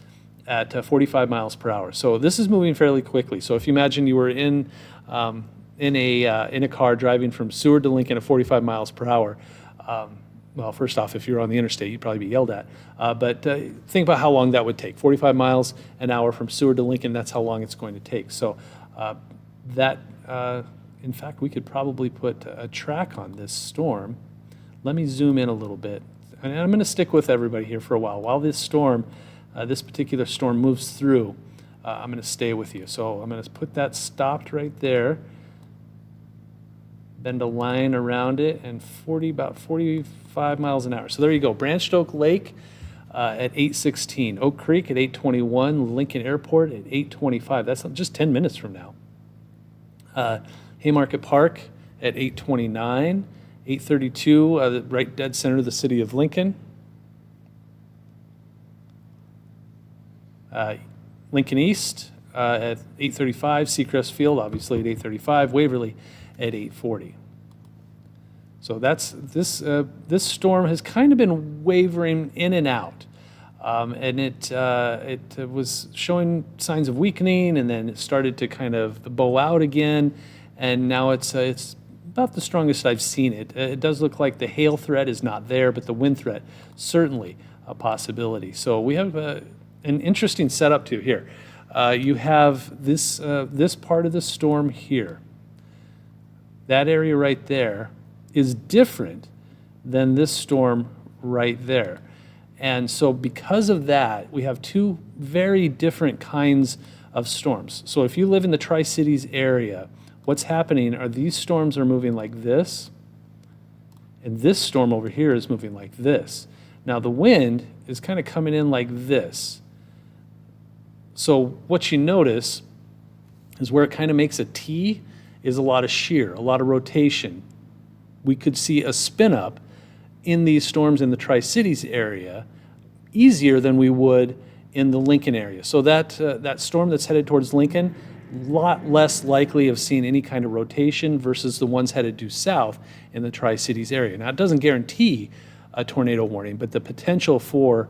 A: at 45 miles per hour. So this is moving fairly quickly. So if you imagine you were in a car driving from Seward to Lincoln at 45 miles per hour, well, first off, if you're on the interstate, you'd probably be yelled at. But think about how long that would take. 45 miles an hour from Seward to Lincoln, that's how long it's going to take. So in fact, we could probably put a track on this storm. Let me zoom in a little bit. And I'm going to stick with everybody here for a while this storm this particular storm moves through, I'm going to stay with you. So I'm going to put that stopped right there, bend a line around it, and about 45 miles an hour. So there you go. Branched Oak Lake at 8:16, Oak Creek at 8:21, Lincoln Airport at 8:25. That's just 10 minutes from now. Haymarket Park at 8:29, 8:32, right dead center of the city of Lincoln. Lincoln East at 8:35, Seacrest Field obviously at 8:35, Waverly at 8:40. So that's this storm has kind of been wavering in and out, and it was showing signs of weakening, and then it started to kind of bow out again, and now it's about the strongest I've seen it. It does look like the hail threat is not there, but the wind threat certainly a possibility. So we have an interesting setup too here. You have this part of the storm here. That area right there is different than this storm right there. And so because of that, we have two very different kinds of storms. So if you live in the Tri-Cities area, what's happening are these storms are moving like this, and this storm over here is moving like this. Now the wind is kind of coming in like this. So what you notice is where it kind of makes a T is a lot of shear, a lot of rotation. We could see a spin up in these storms in the Tri-Cities area easier than we would in the Lincoln area. So that storm that's headed towards Lincoln, a lot less likely of seeing any kind of rotation versus the ones headed due south in the Tri-Cities area. Now, it doesn't guarantee a tornado warning, but the potential for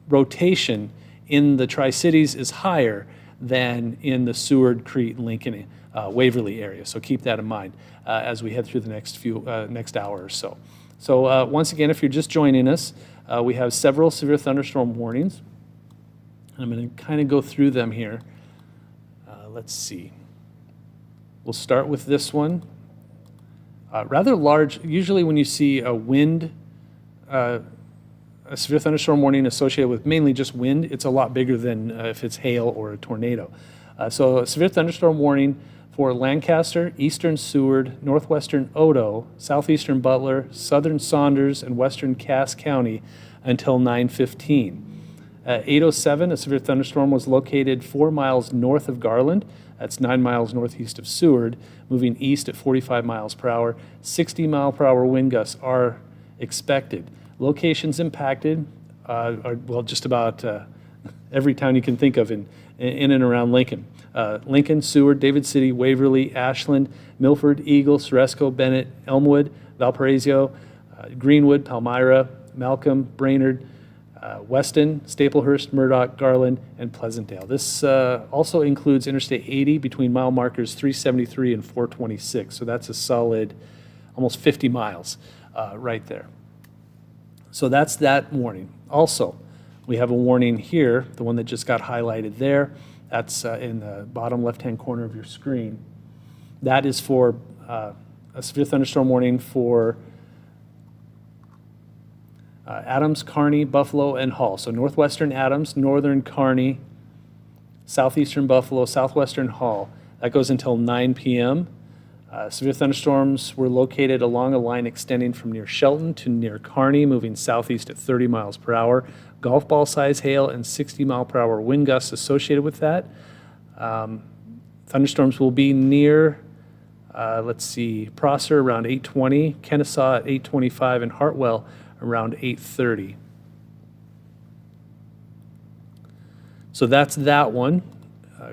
A: rotation in the Tri-Cities is higher than in the Seward, Crete, Lincoln, Waverly area. So keep that in mind as we head through the next hour or so. So once again, if you're just joining us, we have several severe thunderstorm warnings. And I'm going to kind of go through them here. Let's see. We'll start with this one. Rather large. Usually when you see a wind, a severe thunderstorm warning associated with mainly just wind, it's a lot bigger than if it's hail or a tornado. So a severe thunderstorm warning for Lancaster, eastern Seward, northwestern Odo, southeastern Butler, southern Saunders, and western Cass County until 9:15. At 8:07, a severe thunderstorm was located 4 miles north of Garland. That's 9 miles northeast of Seward, moving east at 45 miles per hour. 60 mile per hour wind gusts are expected. Locations impacted are, well, just about every town you can think of in and around Lincoln. Lincoln, Seward, David City, Waverly, Ashland, Milford, Eagle, Ceresco, Bennett, Elmwood, Valparaiso, Greenwood, Palmyra, Malcolm, Brainerd, Weston, Staplehurst, Murdoch, Garland, and Pleasantdale. This also includes Interstate 80 between mile markers 373 and 426. So that's a solid almost 50 miles right there. So that's that warning. Also, we have a warning here, the one that just got highlighted there. That's in the bottom left-hand corner of your screen. That is for a severe thunderstorm warning for Adams, Kearney, Buffalo, and Hall. So northwestern Adams, northern Kearney, southeastern Buffalo, southwestern Hall. That goes until 9 p.m. Severe thunderstorms were located along a line extending from near Shelton to near Kearney, moving southeast at 30 miles per hour. Golf ball size hail and 60 mile per hour wind gusts associated with that. Thunderstorms will be near, Prosser around 8:20, Kennesaw at 8:25, and Hartwell around 8:30. So that's that one.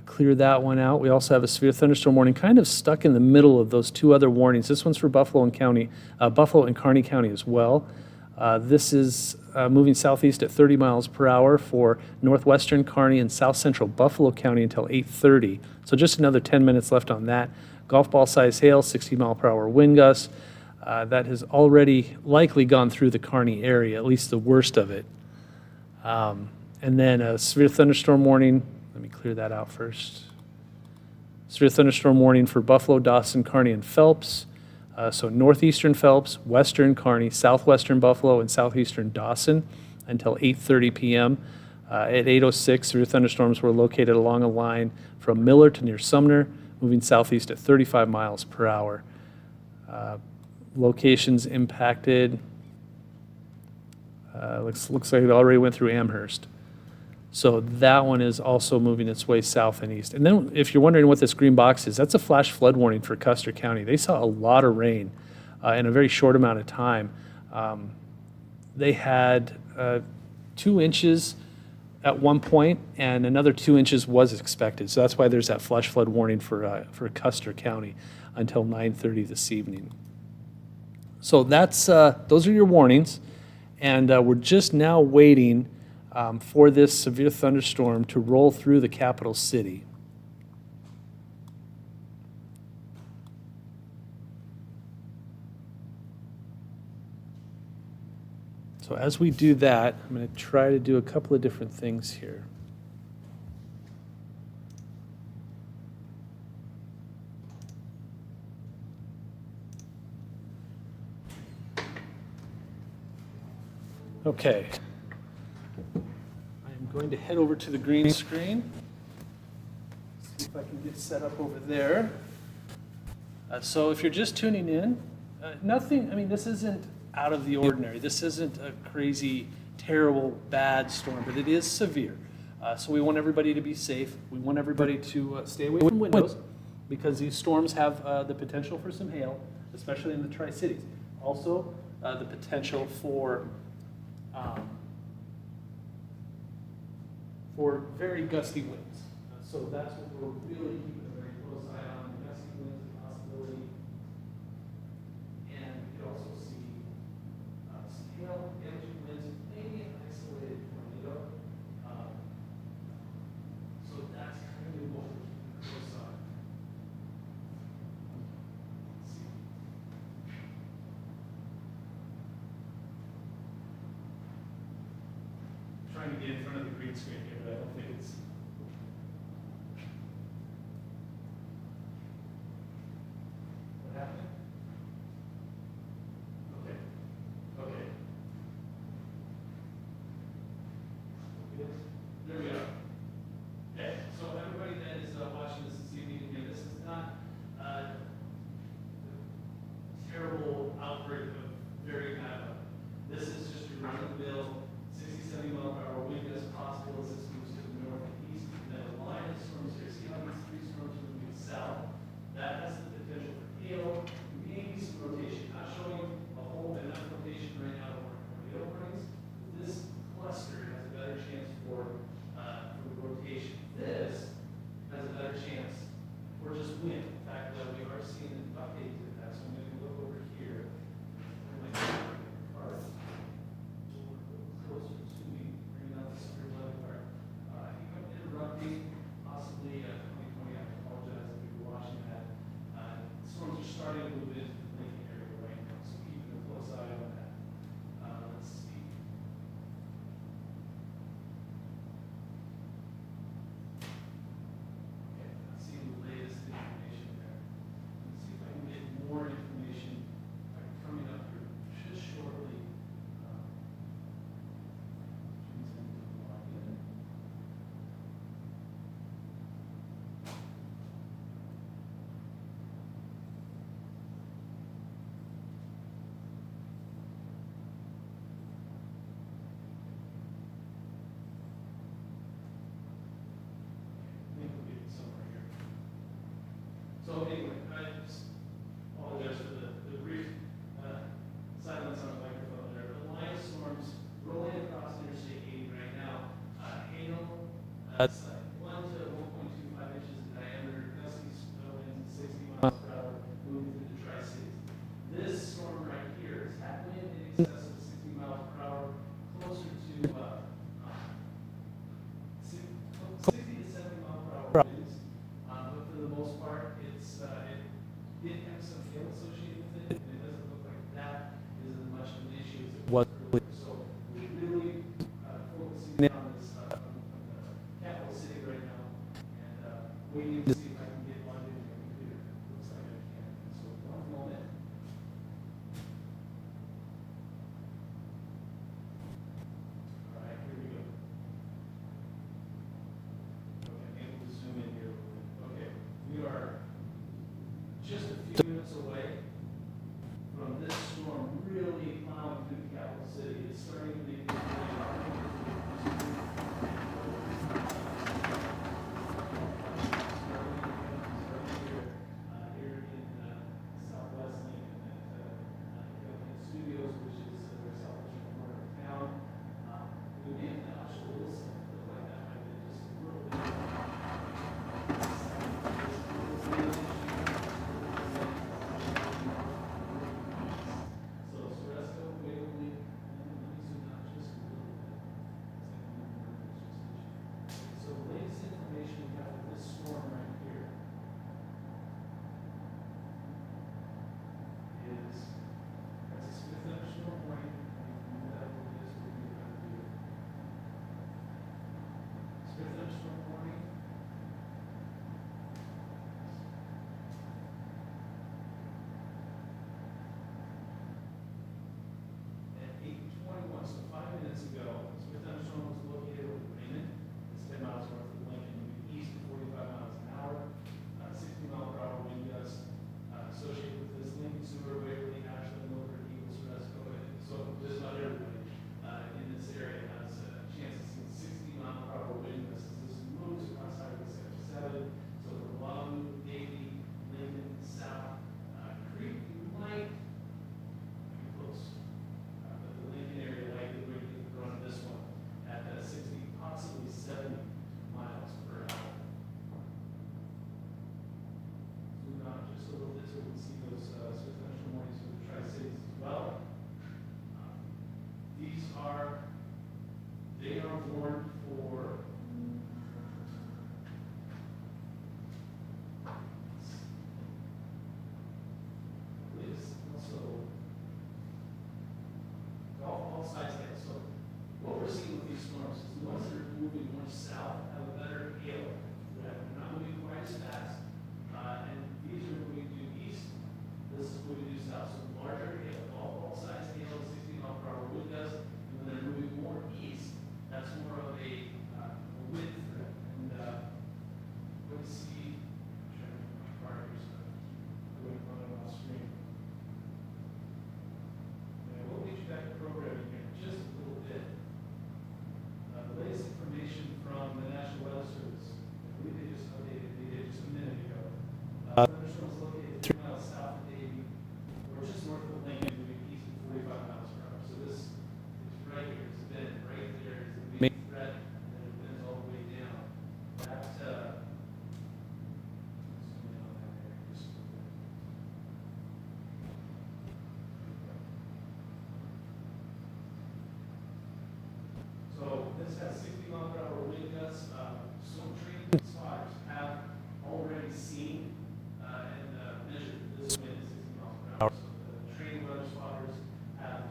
A: Clear that one out. We also have a severe thunderstorm warning kind of stuck in the middle of those two other warnings. This one's for Buffalo and Kearney County as well. This is moving southeast at 30 miles per hour for northwestern Kearney and south central Buffalo County until 8:30. So just another 10 minutes left on that. Golf ball size hail, 60 mile per hour wind gusts. That has already likely gone through the Kearney area, at least the worst of it. And then a severe thunderstorm warning. Let me clear that out first. Severe thunderstorm warning for Buffalo, Dawson, Kearney, and Phelps. So northeastern Phelps, western Kearney, southwestern Buffalo, and southeastern Dawson until 8:30 p.m. At 8:06, severe thunderstorms were located along a line from Miller to near Sumner, moving southeast at 35 miles per hour. Locations impacted, looks like it already went through Amherst. So that one is also moving its way south and east. And then if you're wondering what this green box is, that's a flash flood warning for Custer County. They saw a lot of rain in a very short amount of time. They had 2 inches at one point, and another 2 inches was expected. So that's why there's that flash flood warning for Custer County until 9:30 this evening. So that's those are your warnings, and we're just now waiting for this severe thunderstorm to roll through the capital city. So as we do that, I'm going to try to do a couple of different things here. Okay. I'm going to head over to the green screen. See if I can get set up over there. So if you're just tuning in, nothing, I mean, this isn't out of the ordinary. This isn't a crazy, terrible, bad storm, but it is severe. So we want everybody to be safe. We want everybody to stay away from windows because these storms have the potential for some hail, especially in the Tri-Cities. Also, the potential for very gusty winds. So that's what we're really keeping a very close eye on, gusty winds, possibility. And you can also see some hail, damaging winds, maybe an isolated tornado. So that's kind of what we're keeping a close eye on. Let's see. Trying to get in front of the green screen here, but I don't think it's. What happened? Okay. Okay. There we are. Okay. So everybody that is watching this evening, again, this is not a terrible outbreak of very kind of. This is just your run-of-the-mill 60, 70 mile per hour wind gust possible as this moves to the north and east. And then a line of storms here. See how these 3 storms are moving south? That has the potential for hail, maybe some rotation. Not showing a whole enough rotation right now for tornado warnings. This cluster has a better chance for rotation. This has a better chance for just wind. In fact, we are seeing an update to that. So I'm going to look over here. Closer to me, bringing out the severe weather card. I think I'm interrupting, possibly 2020. I apologize if you were watching that. Storms are starting to move into the Lincoln area right now, so keeping a close eye on that. Let's see. Okay, I see the latest information there. Let's see if I can get more information coming up here just shortly. So anyway, I just apologize for the brief silence on the microphone there. The line of storms rolling across Interstate 80 right now. Hail, 1 to 1.25 inches in diameter, gusty winds 60 miles per hour moving through the Tri-Cities. This storm right here is happening in excess of 60 miles per hour, closer to 60 to 70 miles per hour winds. But for the most part, it did have some hail associated with it, and it doesn't look like that is as much of an issue as it was earlier. So we're really focusing on this capital city So the latest information we have for this storm right here is that's a Smith thunderstorm warning. That is what we have to do. Smith thunderstorm warning. At 8:21, so 5 minutes ago, Smith thunderstorm was located over Raymond. It's 10 miles north of Lincoln, moving east at 45 miles an hour. 60-mile-per-hour wind gusts associated with this Lincoln, Sewer, Waverly, Ashland, Milford, Eagles, Fresco. So just about everybody in this area has a chance to see 60-mile-per-hour wind gusts as this moves across Highway 77. So from Longview, Davie, Lincoln, South, Creek, you might be close. But the Lincoln area likely going to get the run of this one at 60, possibly 70 miles per hour. Zoom out just a little bit so we can see those Smith thunderstorm warnings for the Tri-Cities as well. They are warned for also all sides hail. So what we're seeing with these storms is the ones that are moving more south have a better hail threat. They're not moving quite as fast. And these are moving due east. This is moving due south. So larger hail, all sides hail, 60-mile-per-hour wind gusts. And when they're moving more east, that's more of a wind threat. And what you see, I'm trying to make my car here, so I'm going to run it off screen. And we'll get you back to programming here in just a little bit. The latest information from the National Weather Service, I believe they just updated the data just a minute ago. Thunderstorm is located 3 miles south of Davie, or just north of Lincoln, moving east at 45 miles per hour. So this is right here. It's been right there. It's the main threat, and then it bends all the way down. That, zoom in on that there just a little bit. So this has 60-mile-per-hour wind gusts. Some trained spotters have already seen and measured this wind at 60 miles per hour. So the trained weather spotters have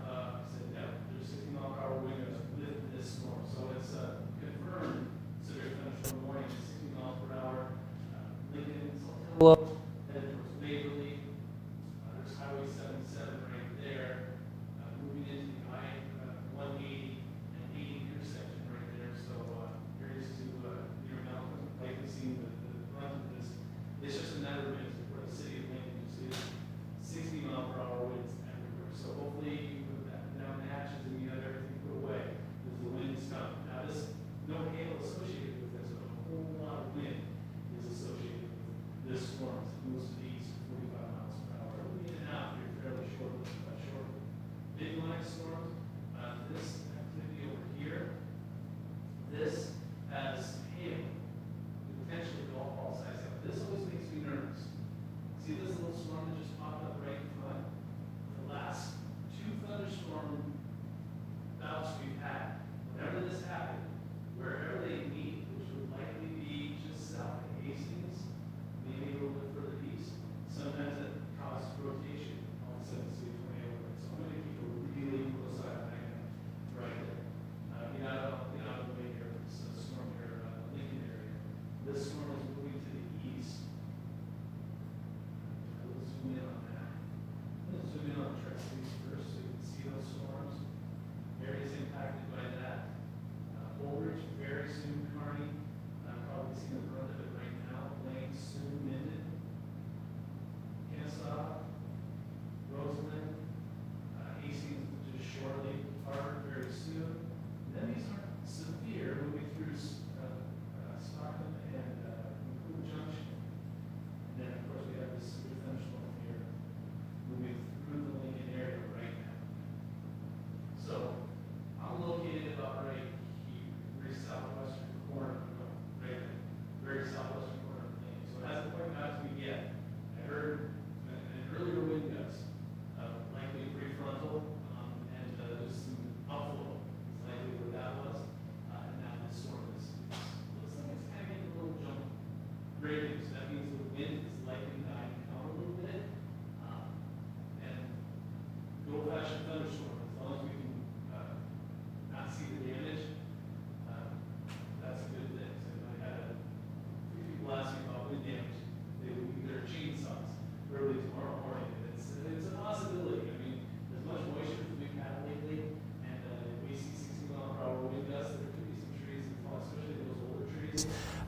A: said, yeah, there's 60-mile-per-hour wind gusts with this storm. So it's confirmed severe thunderstorm warning at 60 miles per hour. Lincoln, Saltillo, headed towards Waverly. There's Highway 77 right there. Moving into the I-180 and 80 intersection right there. So areas to near Malcolm, likely seeing the brunt of this. It's just a matter of minutes before the city of Lincoln just is 60-mile-per-hour winds everywhere. So hopefully you put that down the hatches and you have everything put away as the wind is coming. Now this, no hail associated with this, but a whole lot of wind is associated with this storm.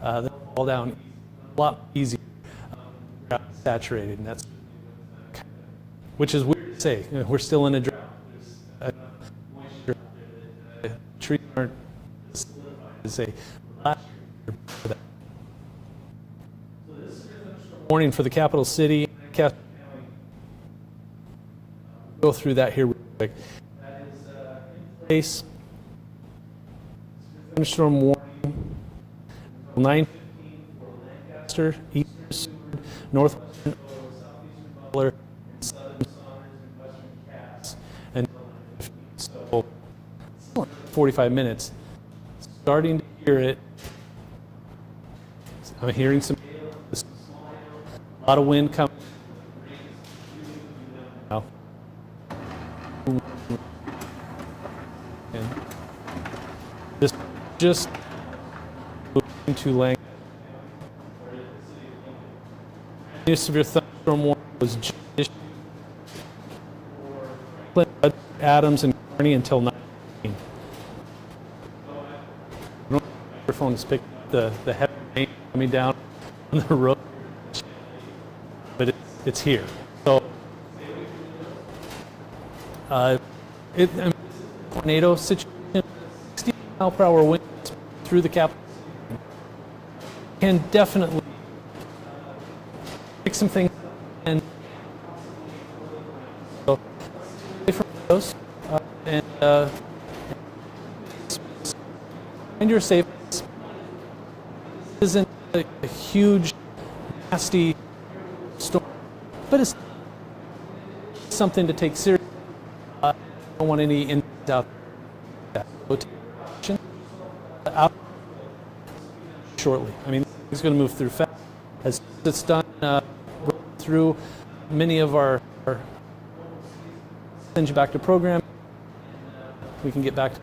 A: they'll fall down a lot easier, saturated, and that's, which is weird to say. We're still in a drought. Moisture, the trees aren't solidified to say last year for that. So this is a warning for the capital city. Go through that here real quick. That is in place. Thunderstorm warning. 9:15 for Lancaster, eastern Seward, northwestern Oak, southeastern Butler, and southern Saunders and western Cass. And so 45 minutes. Starting to hear it. I'm hearing some hail, a lot of wind coming. Now. And just into Lancaster. New severe thunderstorm warning was just issued for Adams and Kearney until 9. I don't know if your phone is picking up the heavy rain coming down on the road, but it's here. So tornado situation, 60 mile per hour winds through the capital can definitely fix some things, and so away from those and find your safe. This isn't a huge, nasty storm, but it's something to take seriously. I don't want any injuries out there. So take action out shortly. I mean, it's going to move through fast. As it's done through many of our send you back to program. We can get back to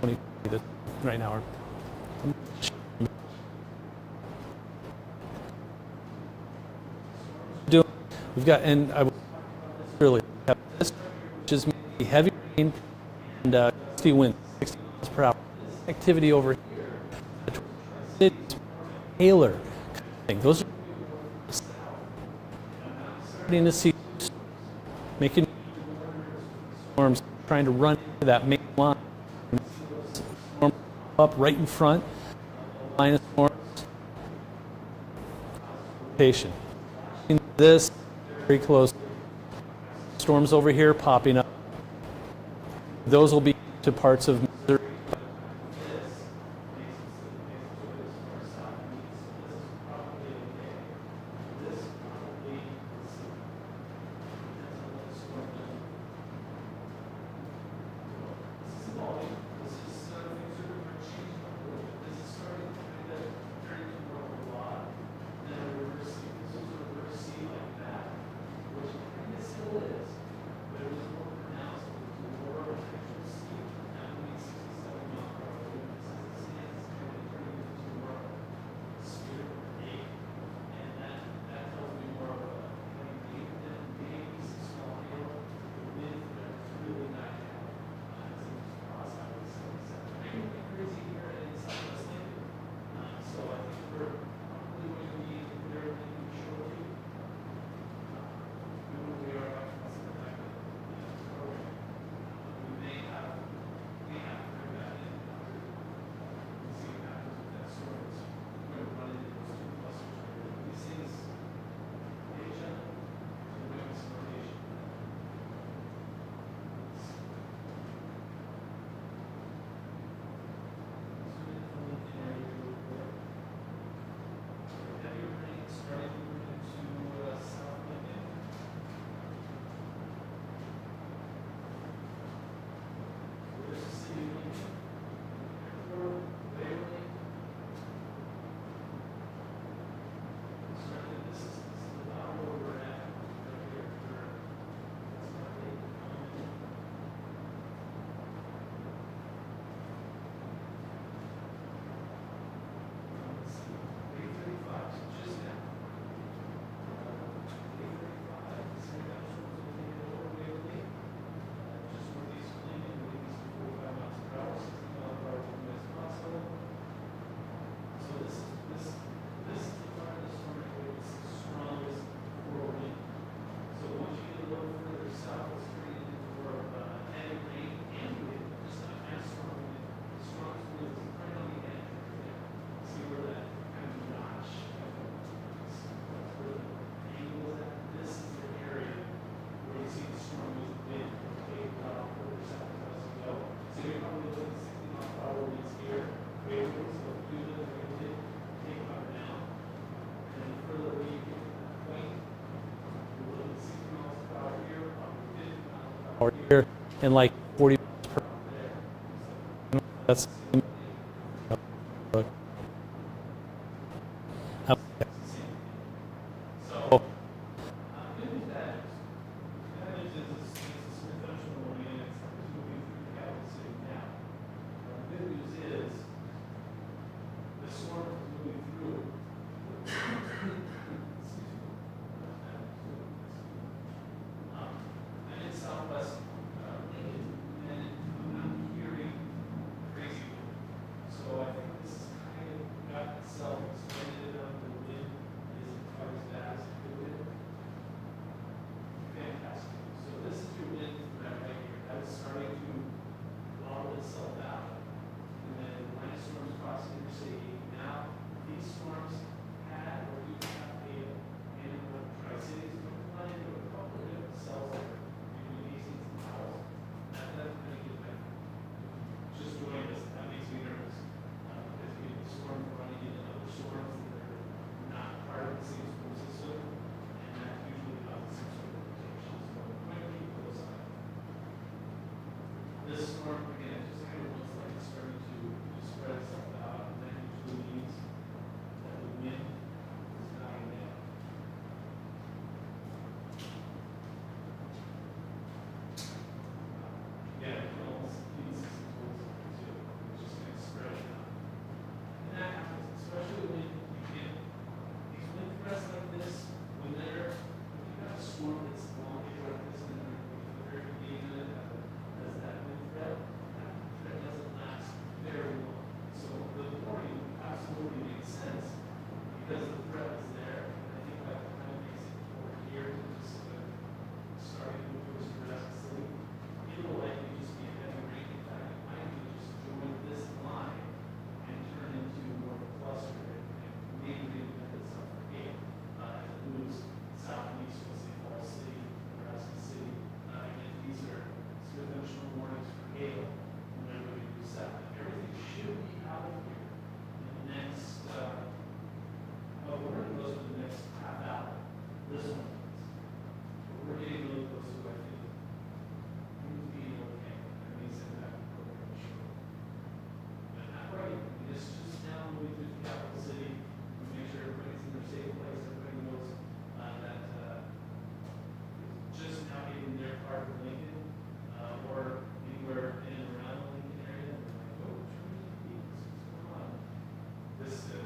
A: 2020 right now. We've got, and I will really have this, which is maybe heavy rain and gusty wind, 60 miles per hour. Activity over here, hailer kind of thing. Those are starting to see making storms trying to run into that main line. Storm up right in front, line of storms. Patient. This very close. Storms over here popping up. Those will be to parts of Missouri. and like 40 miles per hour. That's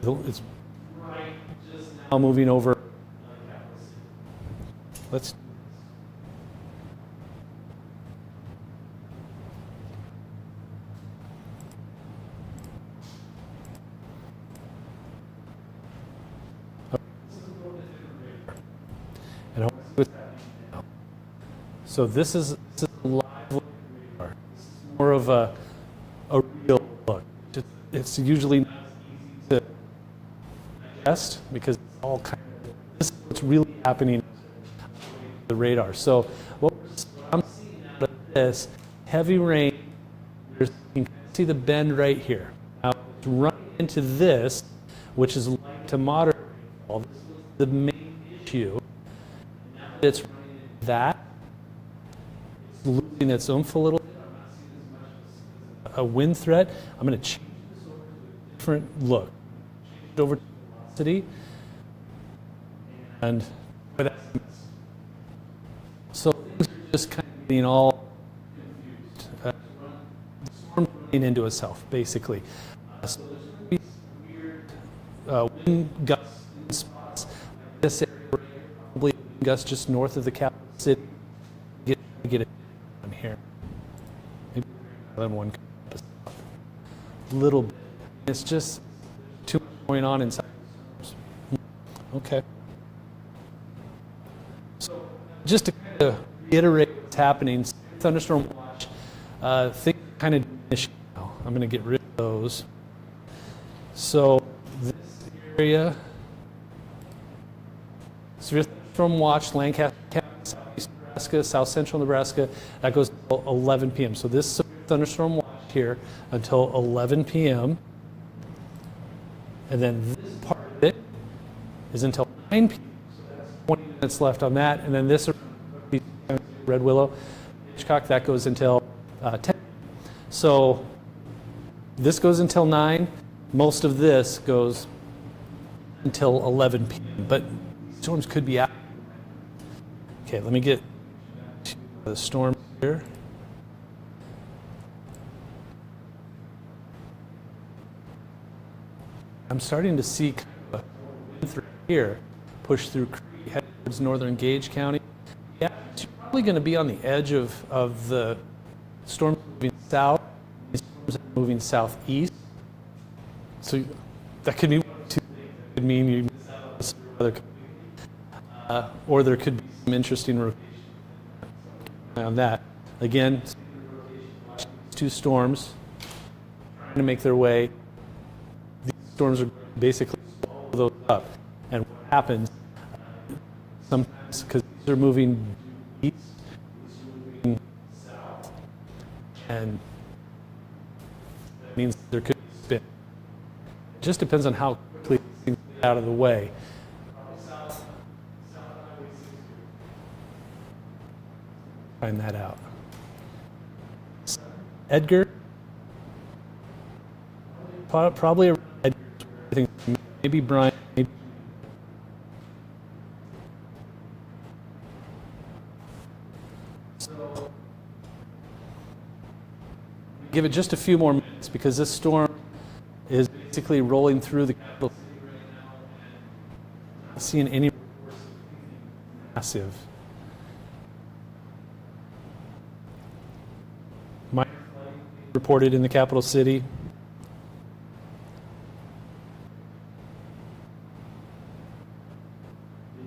A: so it's now moving over. Let's and so this is a live look. This is more of a real look. It's usually not easy to digest because it's all kind of, this is what's really happening on the radar. So what I'm seeing out of this heavy rain, you can see the bend right here. Now it's running into this, which is light to moderate rainfall. This was the main issue. Now that it's running into that, it's losing its oomph a little bit. I'm not seeing as much as a wind threat. I'm going to change this over to a different look. Change it over to velocity. And so things are just kind of being all confused. The storm running into itself, basically. So there's going to be some weird wind gusts in spots. Like this area right here, probably wind gusts just north of the capital city. Get it on here. Maybe one a little bit. It's just too much going on inside. Okay. So just to kind of reiterate what's happening, thunderstorm watch, things kind of diminish now. I'm going to get rid of those. So this area, severe thunderstorm watch, Lancaster County, southeast Nebraska, south central Nebraska, that goes until 11 p.m. So this severe thunderstorm watch here until 11 p.m. And then this part of it is until 9 p.m. So that's 20 minutes left on that. And then this Red Willow, Hitchcock, that goes until 10. So this goes until 9. Most of this goes until 11 p.m. But storms could be out. Okay, let me get to the storm here. I'm starting to see kind of a wind through here, push through Crete, head towards northern Gage County. Yeah, it's probably going to be on the edge of the storm moving south. These storms are moving southeast. So that could mean two things. It could mean you miss out on or there could be some interesting rotation on that. Again, two storms trying to make their way. These storms are basically swallow those up. And what happens sometimes, because they're moving east, moving south, and that means there could be spin. It just depends on how quickly things get out of the way. Find that out. Edgar, probably around Edgar. I think maybe Brian. Maybe. So, give it just a few more minutes because this storm is basically rolling through the capital city right now, and not seeing any massive. Minor flooding reported in the capital city.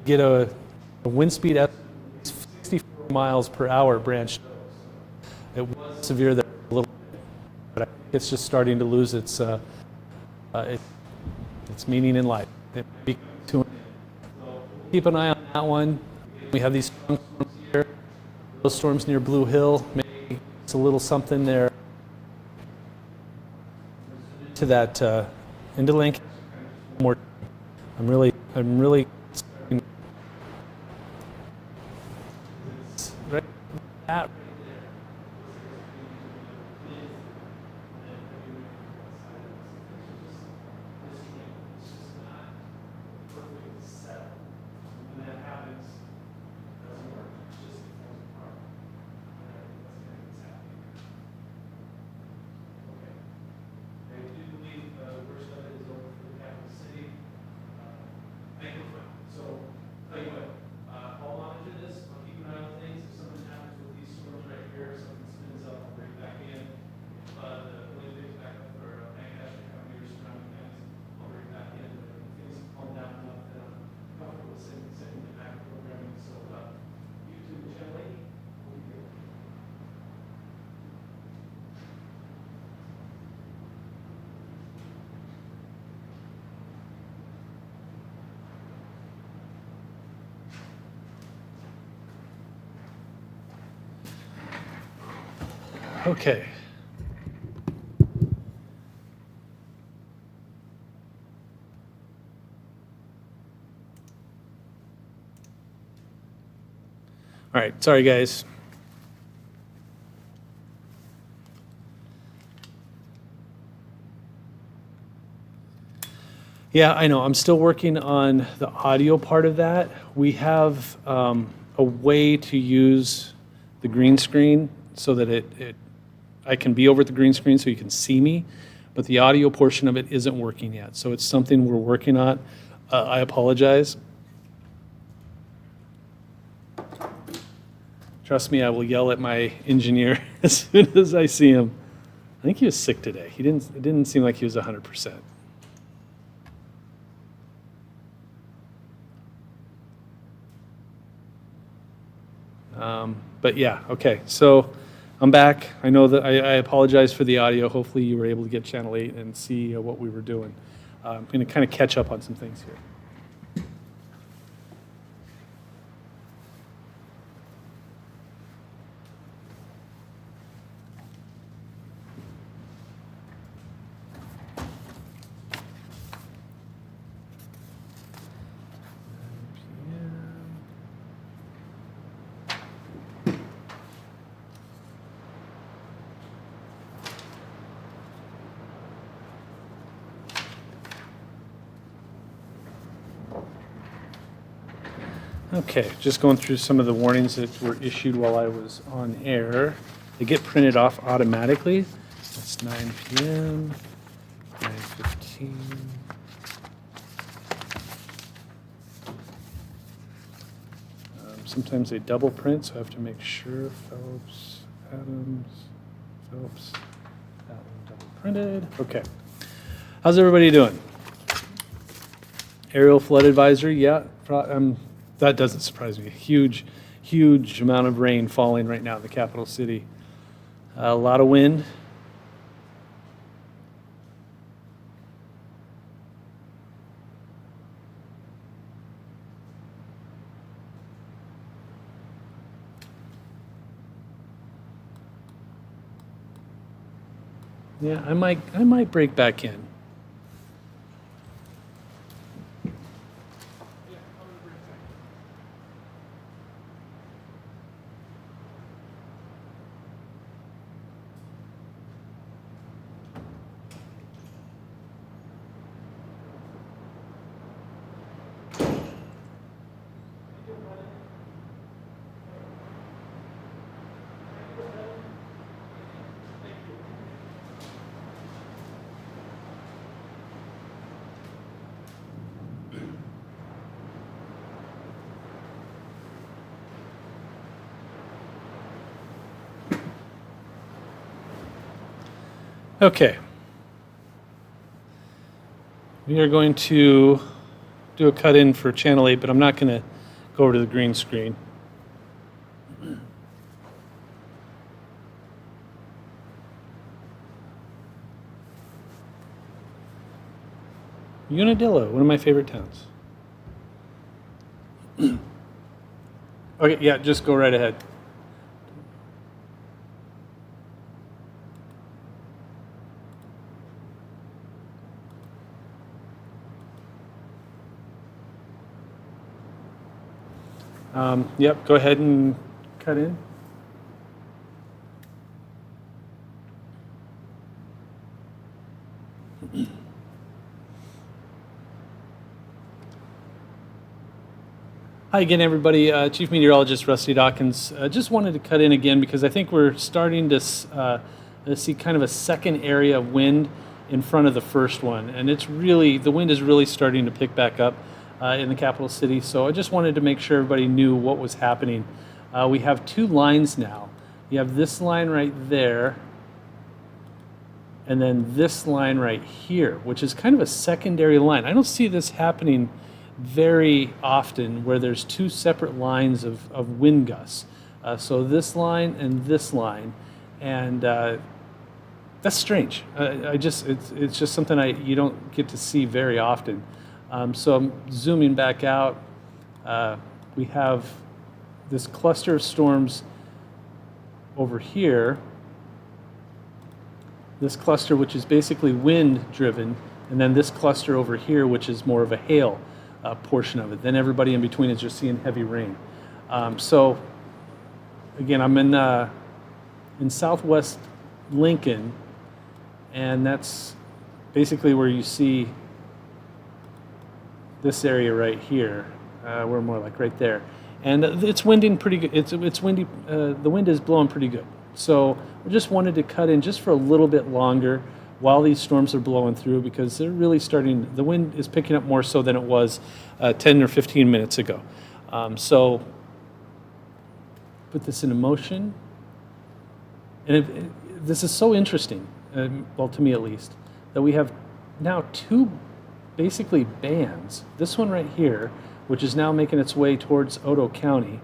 A: Get a wind speed at 64 miles per hour branch. It was severe there a little bit, but I think it's just starting to lose its meaning in life. It might be too much. So keep an eye on that one. We have these strong storms here. Those storms near Blue Hill. Maybe it's a little something there to that into Lancaster. More. I'm really. Right, that right there. It's just not perfect set. When that happens, it doesn't work. It's just it falls apart. That's kind of what's happening. Okay. I do believe the worst of it is over for the capital city. Thank you. So, tell you what, I'll monitor this. I'll keep an eye on things. If something happens with these storms right here, something spins up, I'll bring it back in. If the wind picks back up for Lancaster County or surrounding counties, I'll bring it back in. But if things calm down enough, then I'm comfortable with sending it back programming. So, you two, Michelle Lady, we'll be good. Okay. All right, sorry guys. Yeah, I know. I'm still working on the audio part of that. We have a way to use the green screen so that I can be over at the green screen so you can see me, but the audio portion of it isn't working yet. So it's something we're working on. I apologize. Trust me, I will yell at my engineer as soon as I see him. I think he was sick today. It didn't seem like he was 100%. But yeah, okay. So I'm back. I know that I apologize for the audio. Hopefully you were able to get Channel 8 and see what we were doing. I'm going to kind of catch up on some things here. Okay, just going through some of the warnings that were issued while I was on air. They get printed off automatically. It's 9 p.m., 9:15. Sometimes they double print, so I have to make sure Phelps, Adams, Phelps, that one double printed. Okay. How's everybody doing? Aerial flood advisory, yeah. That doesn't surprise me. Huge, huge amount of rain falling right now in the capital city. A lot of wind. Yeah, I might break back in. Okay. We are going to do a cut in for channel 8, but I'm not going to go over to the green screen. Unadilla, one of my favorite towns. Okay, yeah, just go right ahead. Yep, go ahead and cut in. Hi again, everybody. Chief Meteorologist Rusty Dawkins. Just wanted to cut in again because I think we're starting to see kind of a second area of wind in front of the first one. And the wind is really starting to pick back up in the capital city. So I just wanted to make sure everybody knew what was happening. We have two lines now. You have this line right there, and then this line right here, which is kind of a secondary line. I don't see this happening very often where there's two separate lines of wind gusts. So this line and this line, and that's strange. It's just something you don't get to see very often. So I'm zooming back out. We have this cluster of storms over here. This cluster, which is basically wind driven, and then this cluster over here, which is more of a hail portion of it. Then everybody in between is just seeing heavy rain. So again, I'm in southwest Lincoln, and that's basically where you see this area right here. We're more like right there, and it's winding pretty good. It's windy. The wind is blowing pretty good. So we just wanted to cut in just for a little bit longer while these storms are blowing through, because they're really starting, the wind is picking up more so than it was 10 or 15 minutes ago. So put this into motion. And this is so interesting, well, to me at least, that we have now two basically bands. This one right here, which is now making its way towards Otoe County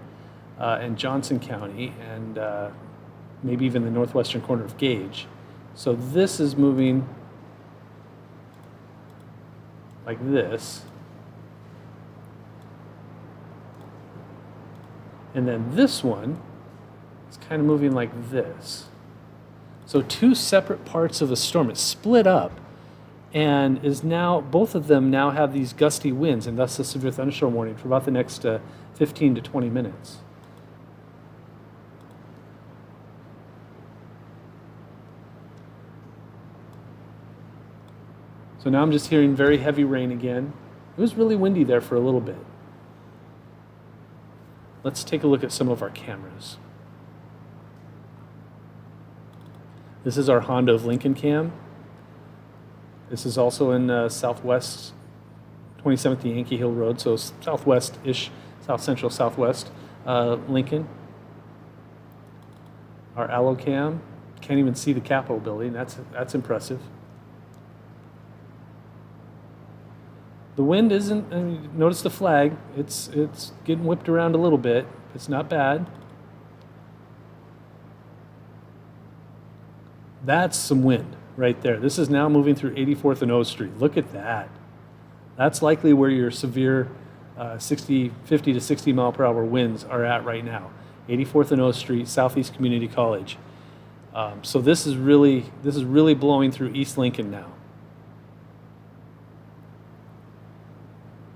A: and Johnson County, and maybe even the northwestern corner of Gage. So this is moving like this. And then this one is kind of moving like this. So two separate parts of the storm. It's split up and is now, both of them now have these gusty winds, and thus the severe thunderstorm warning for about the next 15 to 20 minutes. So now I'm just hearing very heavy rain again. It was really windy there for a little bit. Let's take a look at some of our cameras. This is our Honda of Lincoln cam. This is also in Southwest 27th Yankee Hill Road, so southwest-ish, south central southwest Lincoln. Our Allo cam, can't even see the Capitol building. That's impressive. The wind isn't. I mean, notice the flag. It's getting whipped around a little bit. It's not bad. That's some wind right there. This is now moving through 84th and O Street. Look at that. That's likely where your severe 50 to 60 mile per hour winds are at right now. 84th and O Street, Southeast Community College. So this is really blowing through East Lincoln now.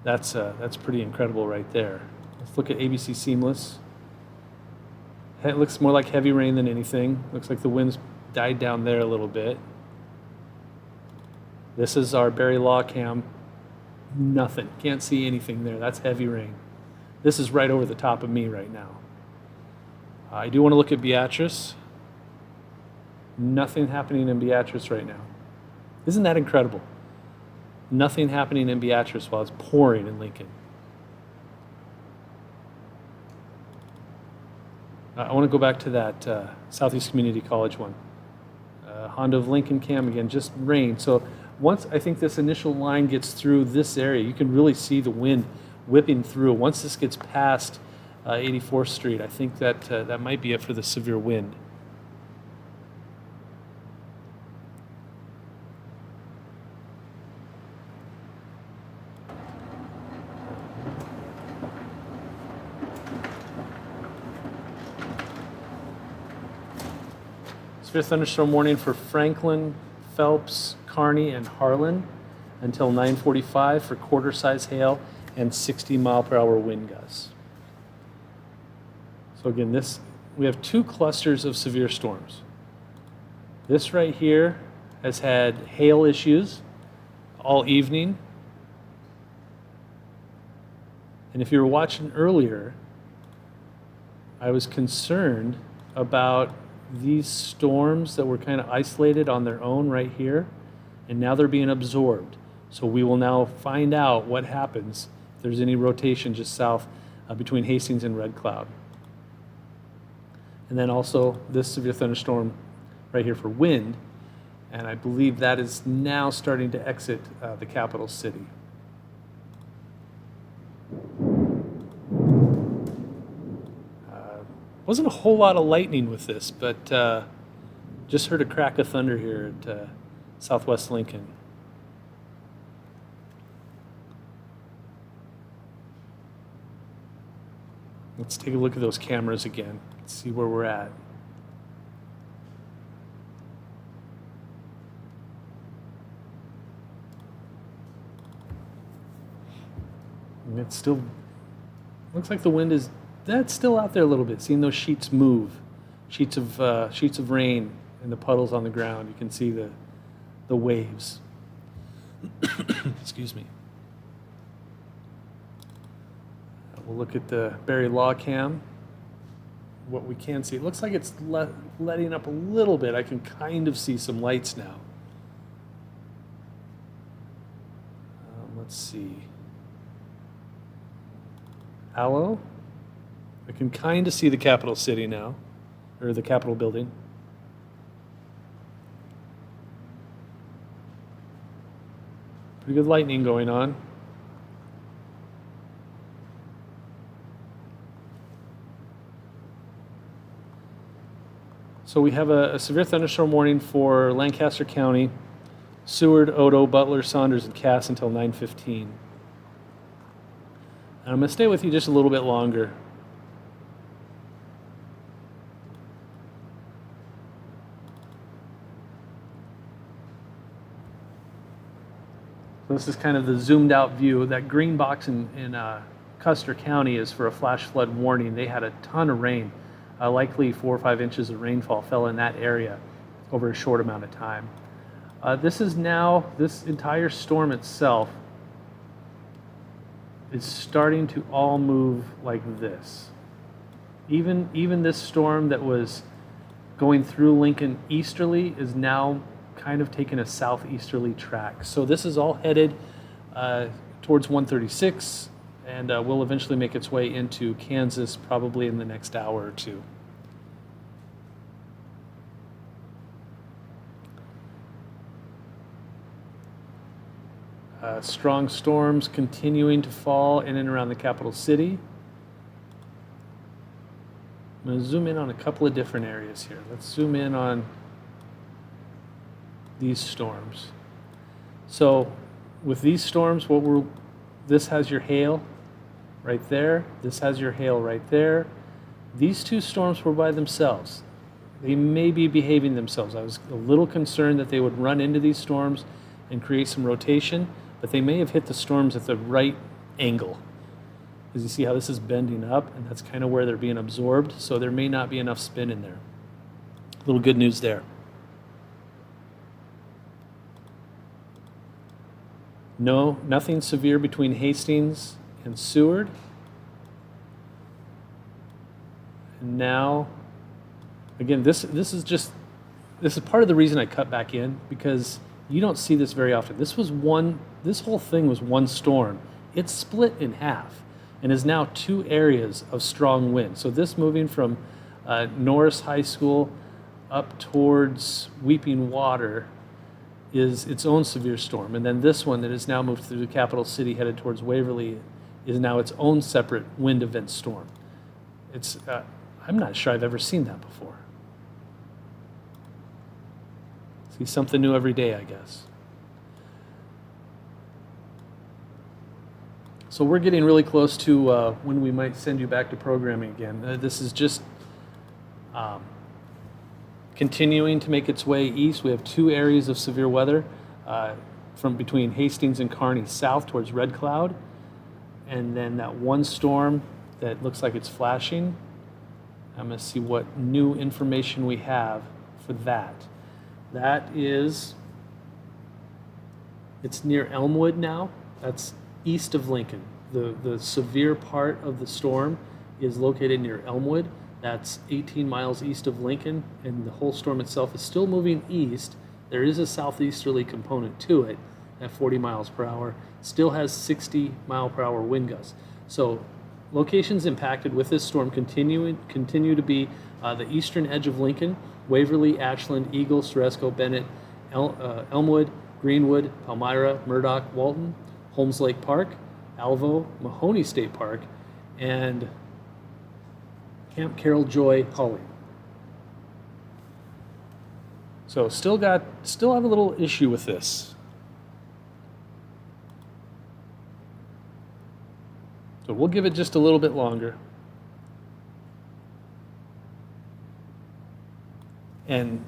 A: That's pretty incredible right there. Let's look at ABC Seamless. It looks more like heavy rain than anything. Looks like the winds died down there a little bit. This is our Barry Law cam. Nothing. Can't see anything there. That's heavy rain. This is right over the top of me right now. I do want to look at Beatrice. Nothing happening in Beatrice right now. Isn't that incredible? Nothing happening in Beatrice while it's pouring in Lincoln. I want to go back to that Southeast Community College one. Honda of Lincoln cam again, just rain. So once I think this initial line gets through this area, you can really see the wind whipping through. Once this gets past 84th Street, I think that might be it for the severe wind. Severe thunderstorm warning for Franklin, Phelps, Kearney, and Harlan until 9:45 for quarter-size hail and 60 mile per hour wind gusts. So again, we have two clusters of severe storms. This right here has had hail issues all evening. And if you were watching earlier, I was concerned about these storms that were kind of isolated on their own right here, and now they're being absorbed. So we will now find out what happens if there's any rotation just south between Hastings and Red Cloud. And then also this severe thunderstorm right here for wind, and I believe that is now starting to exit the capital city. Wasn't a whole lot of lightning with this, but just heard a crack of thunder here at Southwest Lincoln. Let's take a look at those cameras again, see where we're at. And it still looks like the wind is that's still out there a little bit. Seeing those sheets move, sheets of rain and the puddles on the ground. You can see the waves. Excuse me. We'll look at the Barry Law cam. What we can see, it looks like it's letting up a little bit. I can kind of see some lights now. Let's see. Allo. I can kind of see the Capitol City now, or the Capitol building. Pretty good lightning going on. So we have a severe thunderstorm warning for Lancaster County, Seward, Odo, Butler, Saunders, and Cass until 9:15. And I'm going to stay with you just a little bit longer. So this is kind of the zoomed out view. That green box in Custer County is for a flash flood warning. They had a ton of rain. Likely 4 or 5 inches of rainfall fell in that area over a short amount of time. This entire storm itself is starting to all move like this. Even this storm that was going through Lincoln easterly is now kind of taking a southeasterly track. So this is all headed towards 136, and will eventually make its way into Kansas probably in the next hour or two. Strong storms continuing to fall in and around the capital city. I'm going to zoom in on a couple of different areas here. Let's zoom in on these storms. So with these storms, this has your hail right there. This has your hail right there. These two storms were by themselves. They may be behaving themselves. I was a little concerned that they would run into these storms and create some rotation, but they may have hit the storms at the right angle. As you see how this is bending up, and that's kind of where they're being absorbed, so there may not be enough spin in there. A little good news there. No, nothing severe between Hastings and Seward. And now, again, this is part of the reason I cut back in, because you don't see this very often. This whole thing was one storm. It's split in half and is now two areas of strong wind. So this moving from Norris High School up towards Weeping Water is its own severe storm. And then this one that has now moved through the capital city headed towards Waverly is now its own separate wind event storm. I'm not sure I've ever seen that before. See something new every day, I guess. So we're getting really close to when we might send you back to programming again. This is just continuing to make its way east. We have two areas of severe weather from between Hastings and Kearney south towards Red Cloud, and then that one storm that looks like it's flashing. I'm going to see what new information we have for that. That is, it's near Elmwood now. That's east of Lincoln. The severe part of the storm is located near Elmwood. That's 18 miles east of Lincoln, and the whole storm itself is still moving east. There is a southeasterly component to it at 40 miles per hour. Still has 60 mile per hour wind gusts. So locations impacted with this storm continue to be the eastern edge of Lincoln, Waverly, Ashland, Eagle, Ceresco, Bennett, Elmwood, Greenwood, Palmyra, Murdoch, Walton, Holmes Lake Park, Alvo, Mahoney State Park, and Camp Carroll Joy, Holly. So still have a little issue with this. So we'll give it just a little bit longer. And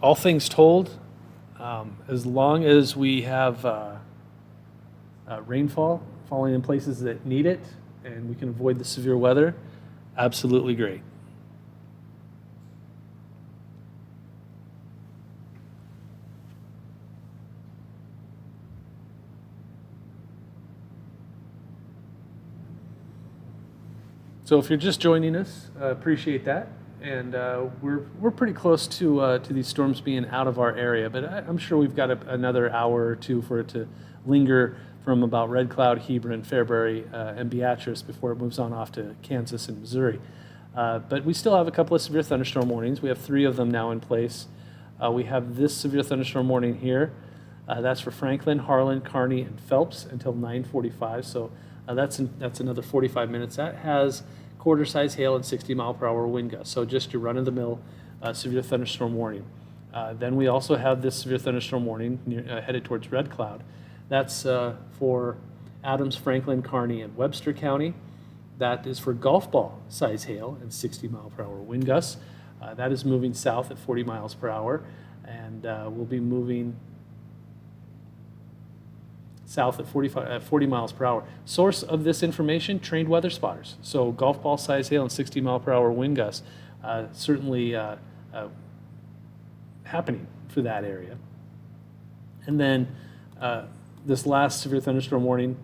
A: all things told, as long as we have rainfall falling in places that need it, and we can avoid the severe weather, absolutely great. So if you're just joining us, appreciate that. And we're pretty close to these storms being out of our area, but I'm sure we've got another hour or two for it to linger from about Red Cloud, Hebron, Fairbury, and Beatrice before it moves on off to Kansas and Missouri. But we still have a couple of severe thunderstorm warnings. We have 3 of them now in place. We have this severe thunderstorm warning here. That's for Franklin, Harlan, Kearney, and Phelps until 9:45. So that's another 45 minutes. That has quarter-size hail and 60 mile per hour wind gusts. So just your run-of-the-mill severe thunderstorm warning. Then we also have this severe thunderstorm warning headed towards Red Cloud. That's for Adams, Franklin, Kearney, and Webster County. That is for golf ball size hail and 60 mile per hour wind gusts. That is moving south at 40 miles per hour, and will be moving south at 40 miles per hour. Source of this information, trained weather spotters. So golf ball size hail and 60 mile per hour wind gusts certainly happening for that area. And then this last severe thunderstorm warning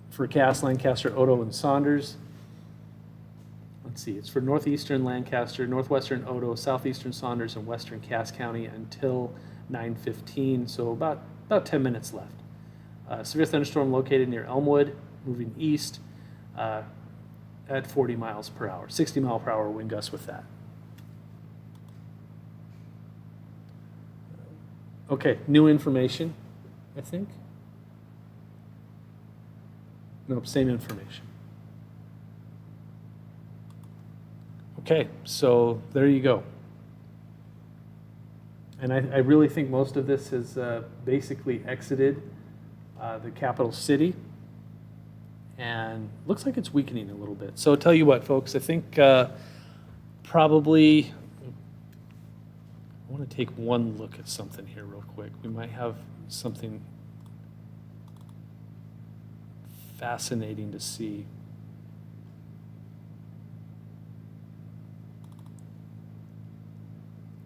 A: for Cass, Lancaster, Oto, and Saunders. let's see, it's for northeastern Lancaster, northwestern Odo, southeastern Saunders, and western Cass County until 9:15, so about 10 minutes left. Severe thunderstorm located near Elmwood, moving east at 40 miles per hour, 60 mile per hour wind gusts with that. Okay, new information, I think. Nope, same information. Okay, so there you go. And I really think most of this has basically exited the capital city, and looks like it's weakening a little bit. So I'll tell you what, folks, I think probably, I want to take one look at something here real quick. We might have something fascinating to see.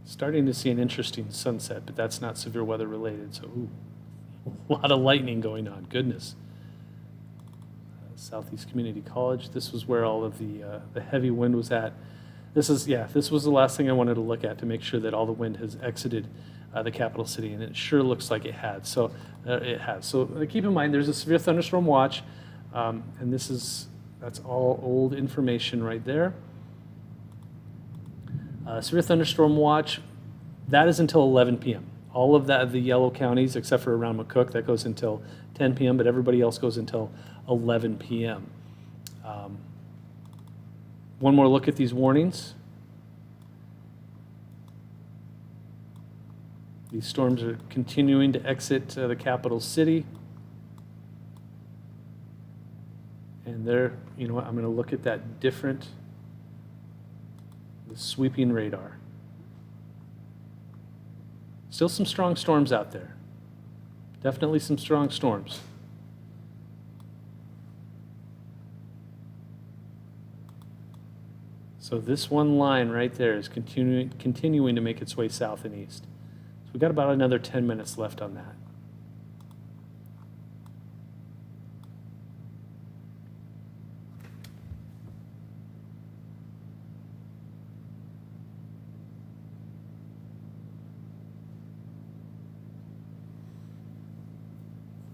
A: Starting to see an interesting sunset, but that's not severe weather related, so ooh, a lot of lightning going on, goodness. Southeast Community College, this was where all of the heavy wind was at. This was the last thing I wanted to look at to make sure that all the wind has exited the capital city, and it sure looks like it had. So it has. So keep in mind, there's a severe thunderstorm watch, and that's all old information right there. Severe thunderstorm watch, that is until 11 p.m. All of that, the yellow counties, except for around McCook, that goes until 10 p.m., but everybody else goes until 11 p.m. One more look at these warnings. These storms are continuing to exit the capital city. And there, you know what, I'm going to look at that the sweeping radar. Still some strong storms out there. Definitely some strong storms. So this one line right there is continuing to make its way south and east. So we've got about another 10 minutes left on that.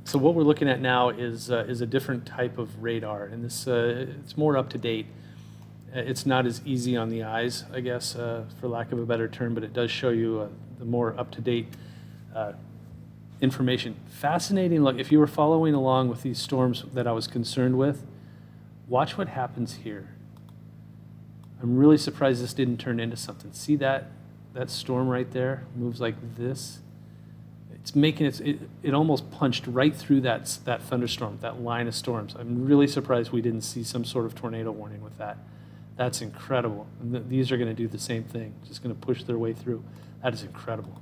A: So what we're looking at now is a different type of radar, and this it's more up to date. It's not as easy on the eyes, I guess, for lack of a better term, but it does show you the more up to date information. Fascinating look. If you were following along with these storms that I was concerned with, watch what happens here. I'm really surprised this didn't turn into something. See that storm right there moves like this. It's making it almost punched right through that thunderstorm, that line of storms. I'm really surprised we didn't see some sort of tornado warning with that. That's incredible. And these are going to do the same thing, just going to push their way through. That is incredible.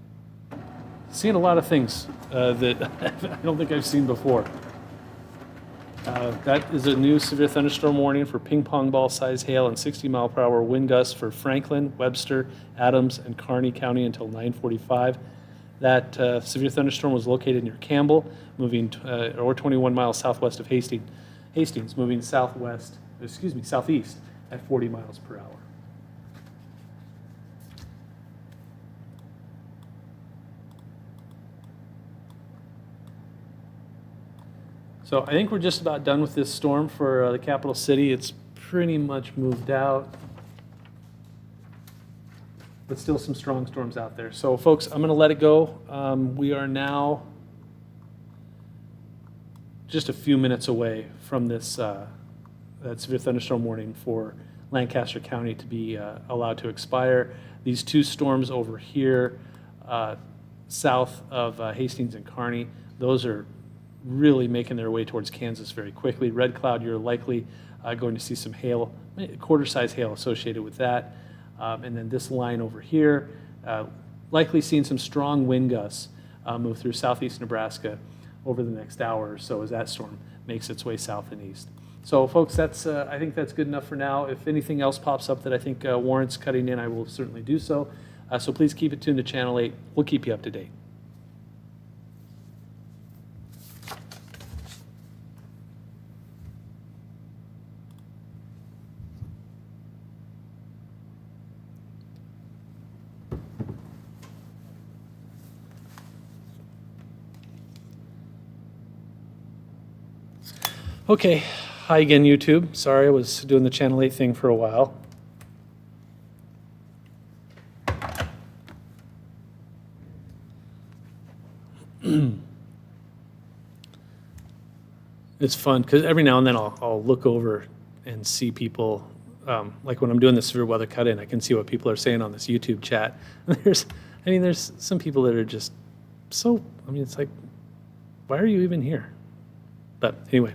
A: Seeing a lot of things that I don't think I've seen before. That is a new severe thunderstorm warning for ping pong ball size hail and 60 mile per hour wind gusts for Franklin, Webster, Adams, and Kearney County until 9:45. That severe thunderstorm was located near Campbell, moving or 21 miles southwest of Hastings, moving southeast at 40 miles per hour. So I think we're just about done with this storm for the capital city. It's pretty much moved out, but still some strong storms out there. So folks, I'm going to let it go. We are now just a few minutes away from this that severe thunderstorm warning for Lancaster County to be allowed to expire. These two storms over here, south of Hastings and Kearney, those are really making their way towards Kansas very quickly. Red Cloud, you're likely going to see some hail, quarter-size hail associated with that. And then this line over here, likely seeing some strong wind gusts move through southeast Nebraska over the next hour or so as that storm makes its way south and east. So folks, I think that's good enough for now. If anything else pops up that I think warrants cutting in, I will certainly do so. So please keep it tuned to Channel 8. We'll keep you up to date. Okay, hi again, YouTube. Sorry, I was doing the Channel 8 thing for a while. It's fun because every now and then I'll look over and see people, like when I'm doing the severe weather cut-in, I can see what people are saying on this YouTube chat. And there's some people that are just so, it's like, why are you even here? But anyway,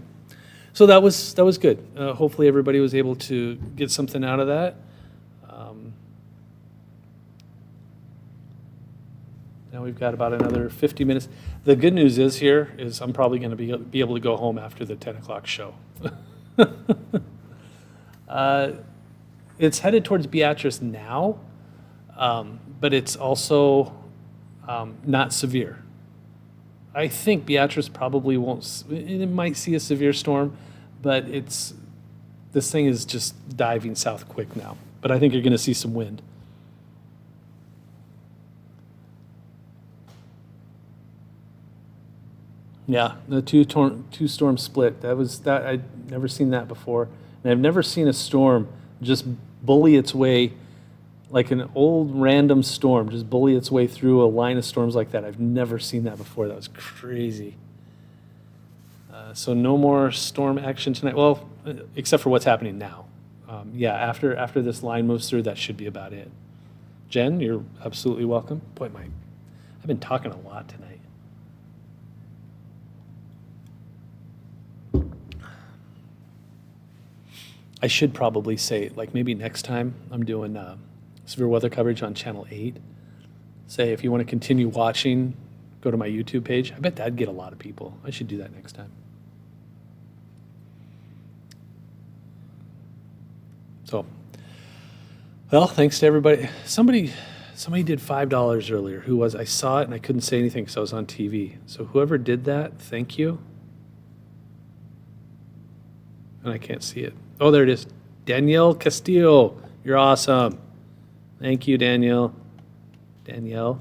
A: so that was good. Hopefully everybody was able to get something out of that. Now we've got about another 50 minutes. The good news is I'm probably going to be able to go home after the 10 o'clock show. It's headed towards Beatrice now, but it's also not severe. I think Beatrice probably won't, it might see a severe storm, but this thing is just diving south quick now. But I think you're going to see some wind. Yeah, the two storm split. I'd never seen that before, and I've never seen a storm just bully its way, like an old random storm, just bully its way through a line of storms like that. I've never seen that before. That was crazy. So no more storm action tonight. Well, except for what's happening now. After this line moves through, that should be about it. Jen, you're absolutely welcome. Boy, I've been talking a lot tonight. I should probably say, like maybe next time I'm doing severe weather coverage on Channel 8, say if you want to continue watching, go to my YouTube page. I bet that'd get a lot of people. I should do that next time. So, well, thanks to everybody. Somebody did $5 earlier. Who was? I saw it and I couldn't say anything because I was on TV. So whoever did that, thank you. And I can't see it. Oh, there it is. Danielle Castillo. You're awesome. Thank you, Danielle. Danielle.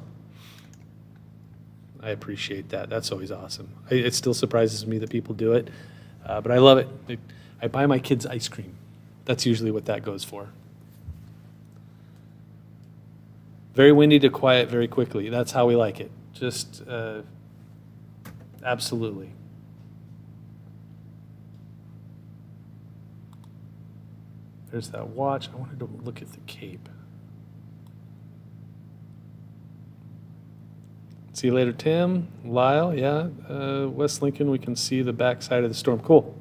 A: I appreciate that. That's always awesome. It still surprises me that people do it, but I love it. I buy my kids ice cream. That's usually what that goes for. Very windy to quiet very quickly. That's how we like it. Just absolutely. There's that watch. I wanted to look at the Cape. See you later, Tim. Lyle, yeah. West Lincoln, we can see the backside of the storm. Cool.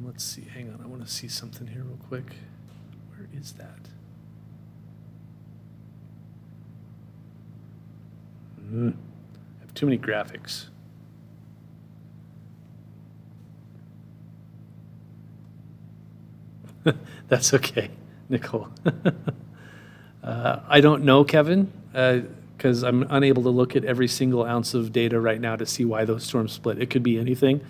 A: Let's see. Hang on. I want to see something here real quick. Where is that? I have too many graphics. That's okay, Nicole. I don't know, Kevin, because I'm unable to look at every single ounce of data right now to see why those storms split. It could be anything.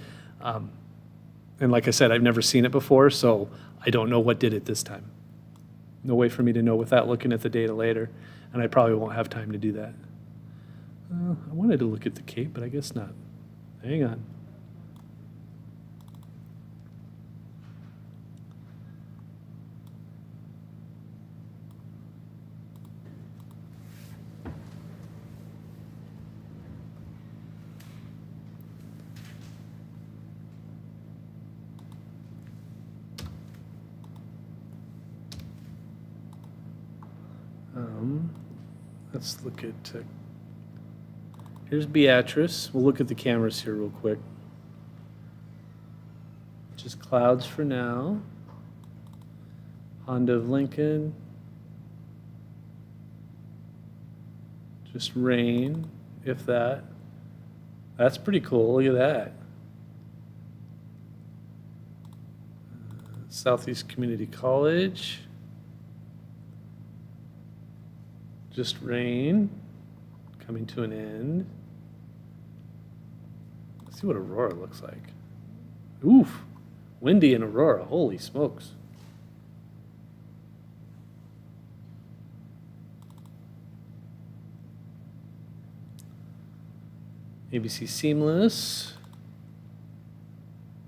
A: And like I said, I've never seen it before, so I don't know what did it this time. No way for me to know without looking at the data later, and I probably won't have time to do that. I wanted to look at the Cape, but I guess not. Hang on. Let's look at, here's Beatrice. We'll look at the cameras here real quick. Just clouds for now. Honda of Lincoln. Just rain, if that. That's pretty cool, look at that. Southeast Community College. Just rain, coming to an end. Let's see what Aurora looks like. Oof, windy in Aurora, holy smokes. ABC Seamless.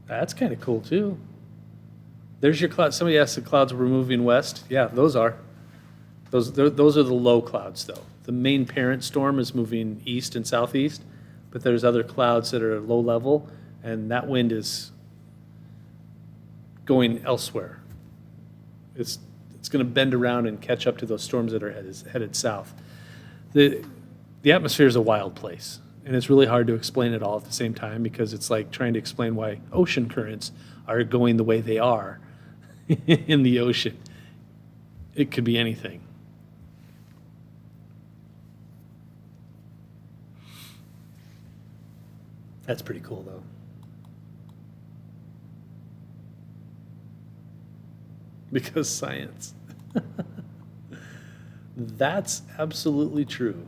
A: That's kind of cool too. There's your cloud. Somebody asked the clouds were moving west. Yeah, those are. Those are the low clouds though. The main parent storm is moving east and southeast, but there's other clouds that are low level, and that wind is going elsewhere. It's going to bend around and catch up to those storms that are headed south. The atmosphere is a wild place, and it's really hard to explain it all at the same time because it's like trying to explain why ocean currents are going the way they are in the ocean. It could be anything. That's pretty cool, though. Because science. That's absolutely true.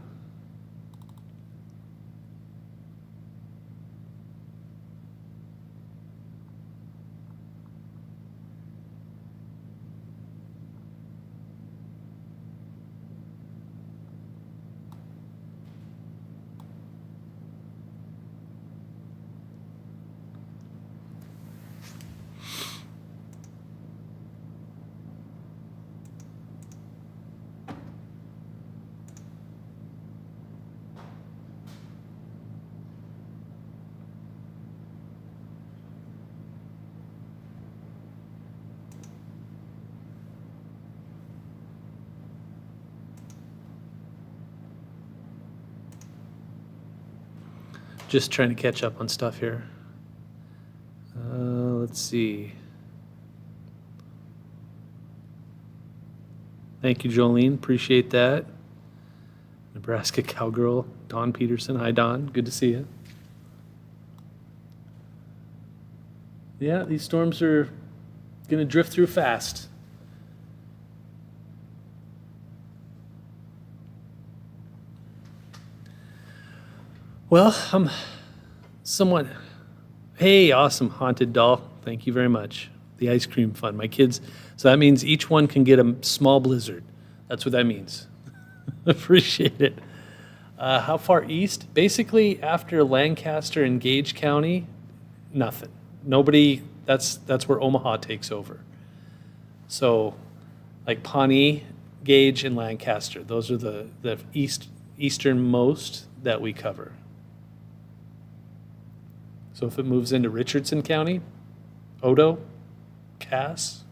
A: Just trying to catch up on stuff here. Let's see. Thank you, Jolene. Appreciate that. Nebraska Cowgirl, Dawn Peterson. Hi, Dawn. Good to see you. Yeah, these storms are going to drift through fast. Well, I'm somewhat. Hey, awesome, Haunted Doll. Thank you very much. The ice cream fun. My kids, so that means each one can get a small blizzard. That's what that means. Appreciate it. How far east? Basically, after Lancaster and Gage County, nothing. Nobody, that's where Omaha takes over. So, like Pawnee, Gage, and Lancaster, those are the easternmost that we cover. So if it moves into Richardson County, Odo, Cass,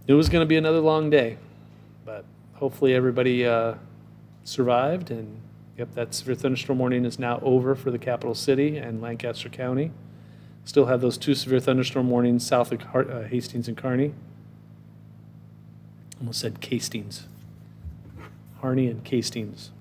A: it was going to be another long day, but hopefully everybody survived. And yep, that severe thunderstorm warning is now over for the capital city and Lancaster County. Still have those 2 severe thunderstorm warnings south of Hastings and Kearney. Almost said Castings. Harney and Castings.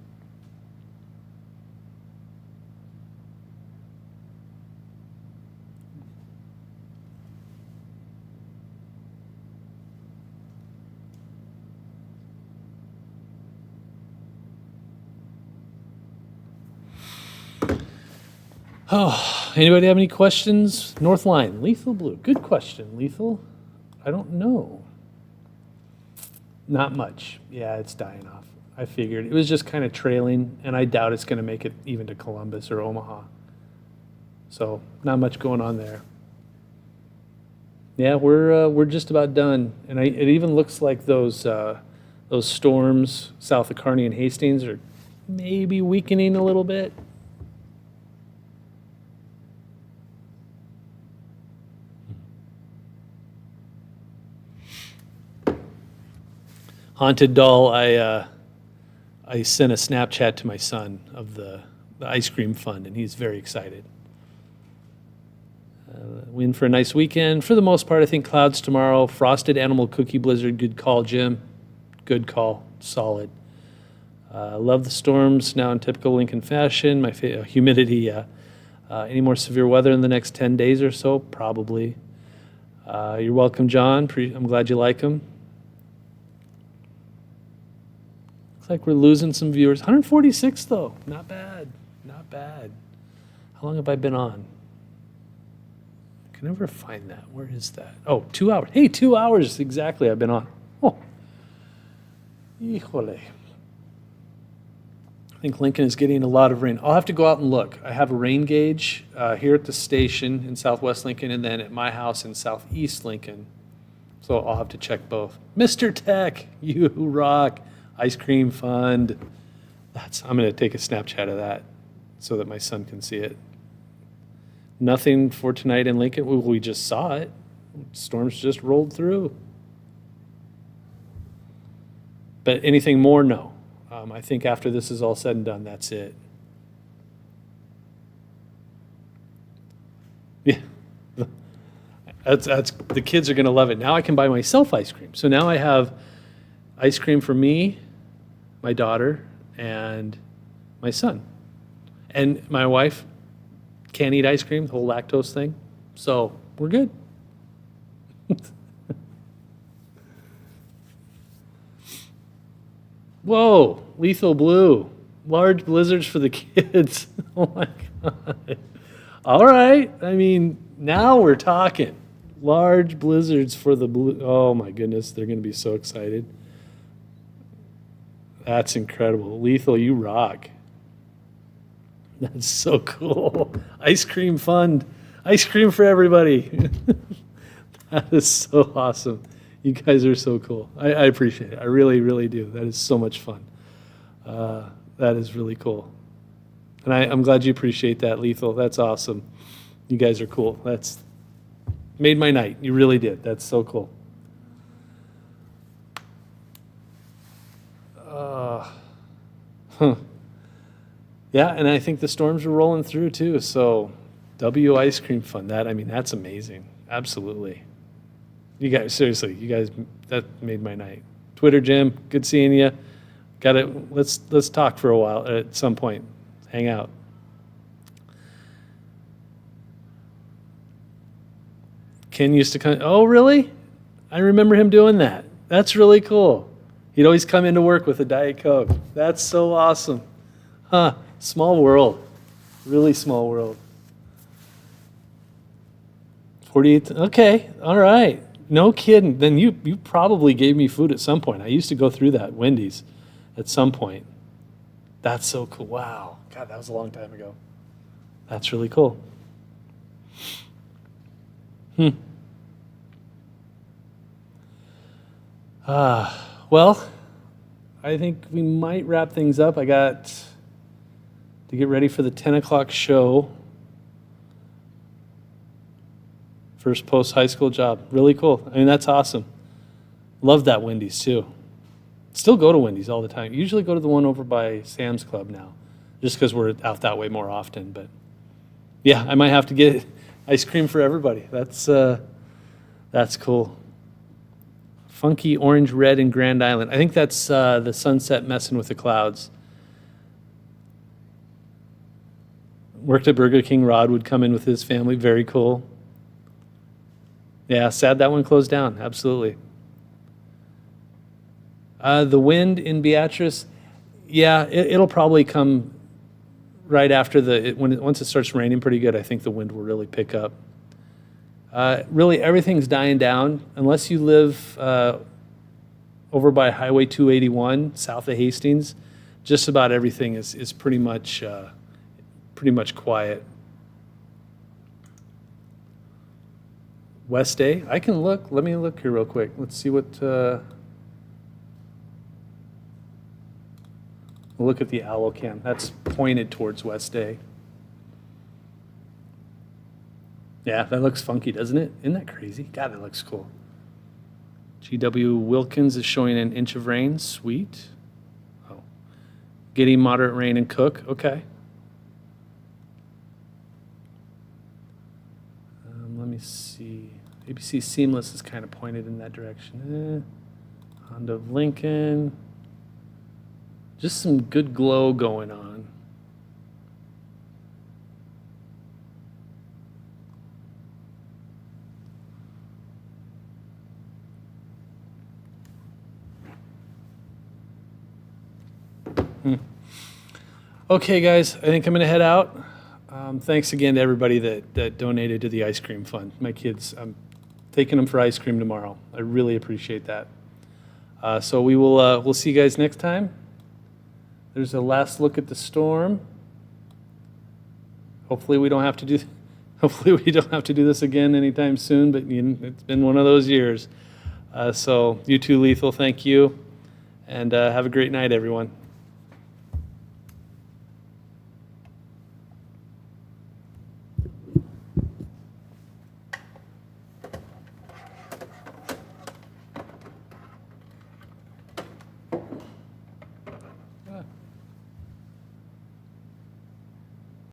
A: Oh, anybody have any questions? North Line, Lethal Blue. Good question, Lethal. I don't know. Not much. Yeah, it's dying off. I figured. It was just kind of trailing, and I doubt it's going to make it even to Columbus or Omaha. So, not much going on there. Yeah, we're just about done. And it even looks like those storms south of Kearney and Hastings are maybe weakening a little bit. Haunted Doll, I sent a Snapchat to my son of the ice cream fund, and he's very excited. We in for a nice weekend. For the most part, I think clouds tomorrow. Frosted animal cookie blizzard. Good call, Jim. Good call. Solid. Love the storms now in typical Lincoln fashion. My humidity. Any more severe weather in the next 10 days or so? Probably. You're welcome, John. I'm glad you like them. Looks like we're losing some viewers. 146 though. Not bad. Not bad. How long have I been on? can never find that. Where is that? Oh, 2 hours. Hey, 2 hours exactly I've been on. Oh. Híjole. I think Lincoln is getting a lot of rain. I'll have to go out and look. I have a rain gauge here at the station in southwest Lincoln and then at my house in southeast Lincoln. So I'll have to check both. Mr. Tech, you rock. Ice cream fund. I'm going to take a Snapchat of that so that my son can see it. Nothing for tonight in Lincoln. Well, we just saw it. Storms just rolled through. But anything more? No. I think after this is all said and done, that's it. Yeah. That's the kids are going to love it. Now I can buy myself ice cream. So now I have ice cream for me, my daughter, and my son. And my wife can't eat ice cream, the whole lactose thing. So we're good. Whoa, lethal blue. Large blizzards for the kids. Oh my God. All right. I mean, now we're talking. Large blizzards for the blue. Oh my goodness, they're going to be so excited. That's incredible. Lethal, you rock. That's so cool. Ice cream fund. Ice cream for everybody. That is so awesome. You guys are so cool. I appreciate it. I really, really do. That is so much fun. That is really cool. And I'm glad you appreciate that, Lethal. That's awesome. You guys are cool. That's made my night. You really did. That's so cool. Yeah, and I think the storms are rolling through too. So, W Ice Cream Fund. That's amazing. Absolutely. You guys, seriously, that made my night. Twitter Jim, good seeing you. Let's talk for a while at some point. Hang out. Ken used to come. Oh, really? I remember him doing that. That's really cool. He'd always come into work with a Diet Coke. That's so awesome. Huh. Small world. Really small world. 48. Okay. All right. No kidding. Then you probably gave me food at some point. I used to go through that Wendy's at some point. That's so cool. Wow. God, that was a long time ago. That's really cool. Well, I think we might wrap things up. I got to get ready for the 10 o'clock show. First post-high school job. Really cool. That's awesome. Love that Wendy's, too. Still go to Wendy's all the time. Usually go to the one over by Sam's Club now, just because we're out that way more often. But, yeah, I might have to get ice cream for everybody. That's cool. Funky orange red in Grand Island. I think that's the sunset messing with the clouds. Worked at Burger King. Rod would come in with his family. Very cool. Yeah, sad that one closed down. Absolutely. The wind in Beatrice, yeah, it'll probably come right after once it starts raining pretty good. I think the wind will really pick up. Really, everything's dying down unless you live over by Highway 281 south of Hastings. Just about everything is pretty much quiet. West Day, I can look. Let me look here real quick. Let's see what. We'll look at the owl cam. That's pointed towards West Day. Yeah, that looks funky, doesn't it? Isn't that crazy? God, that looks cool. GW Wilkins is showing an inch of rain. Sweet. Oh, getting moderate rain in Cook. Okay. Let me see. ABC Seamless is kind of pointed in that direction. Honda of Lincoln. Just some good glow going on. Okay, guys, I think I'm going to head out. Thanks again to everybody that donated to the ice cream fund. My kids, I'm taking them for ice cream tomorrow. I really appreciate that. So we'll see you guys next time. There's a last look at the storm. Hopefully we don't have to do this again anytime soon, but it's been one of those years. So you too, Lethal, thank you. And have a great night, everyone.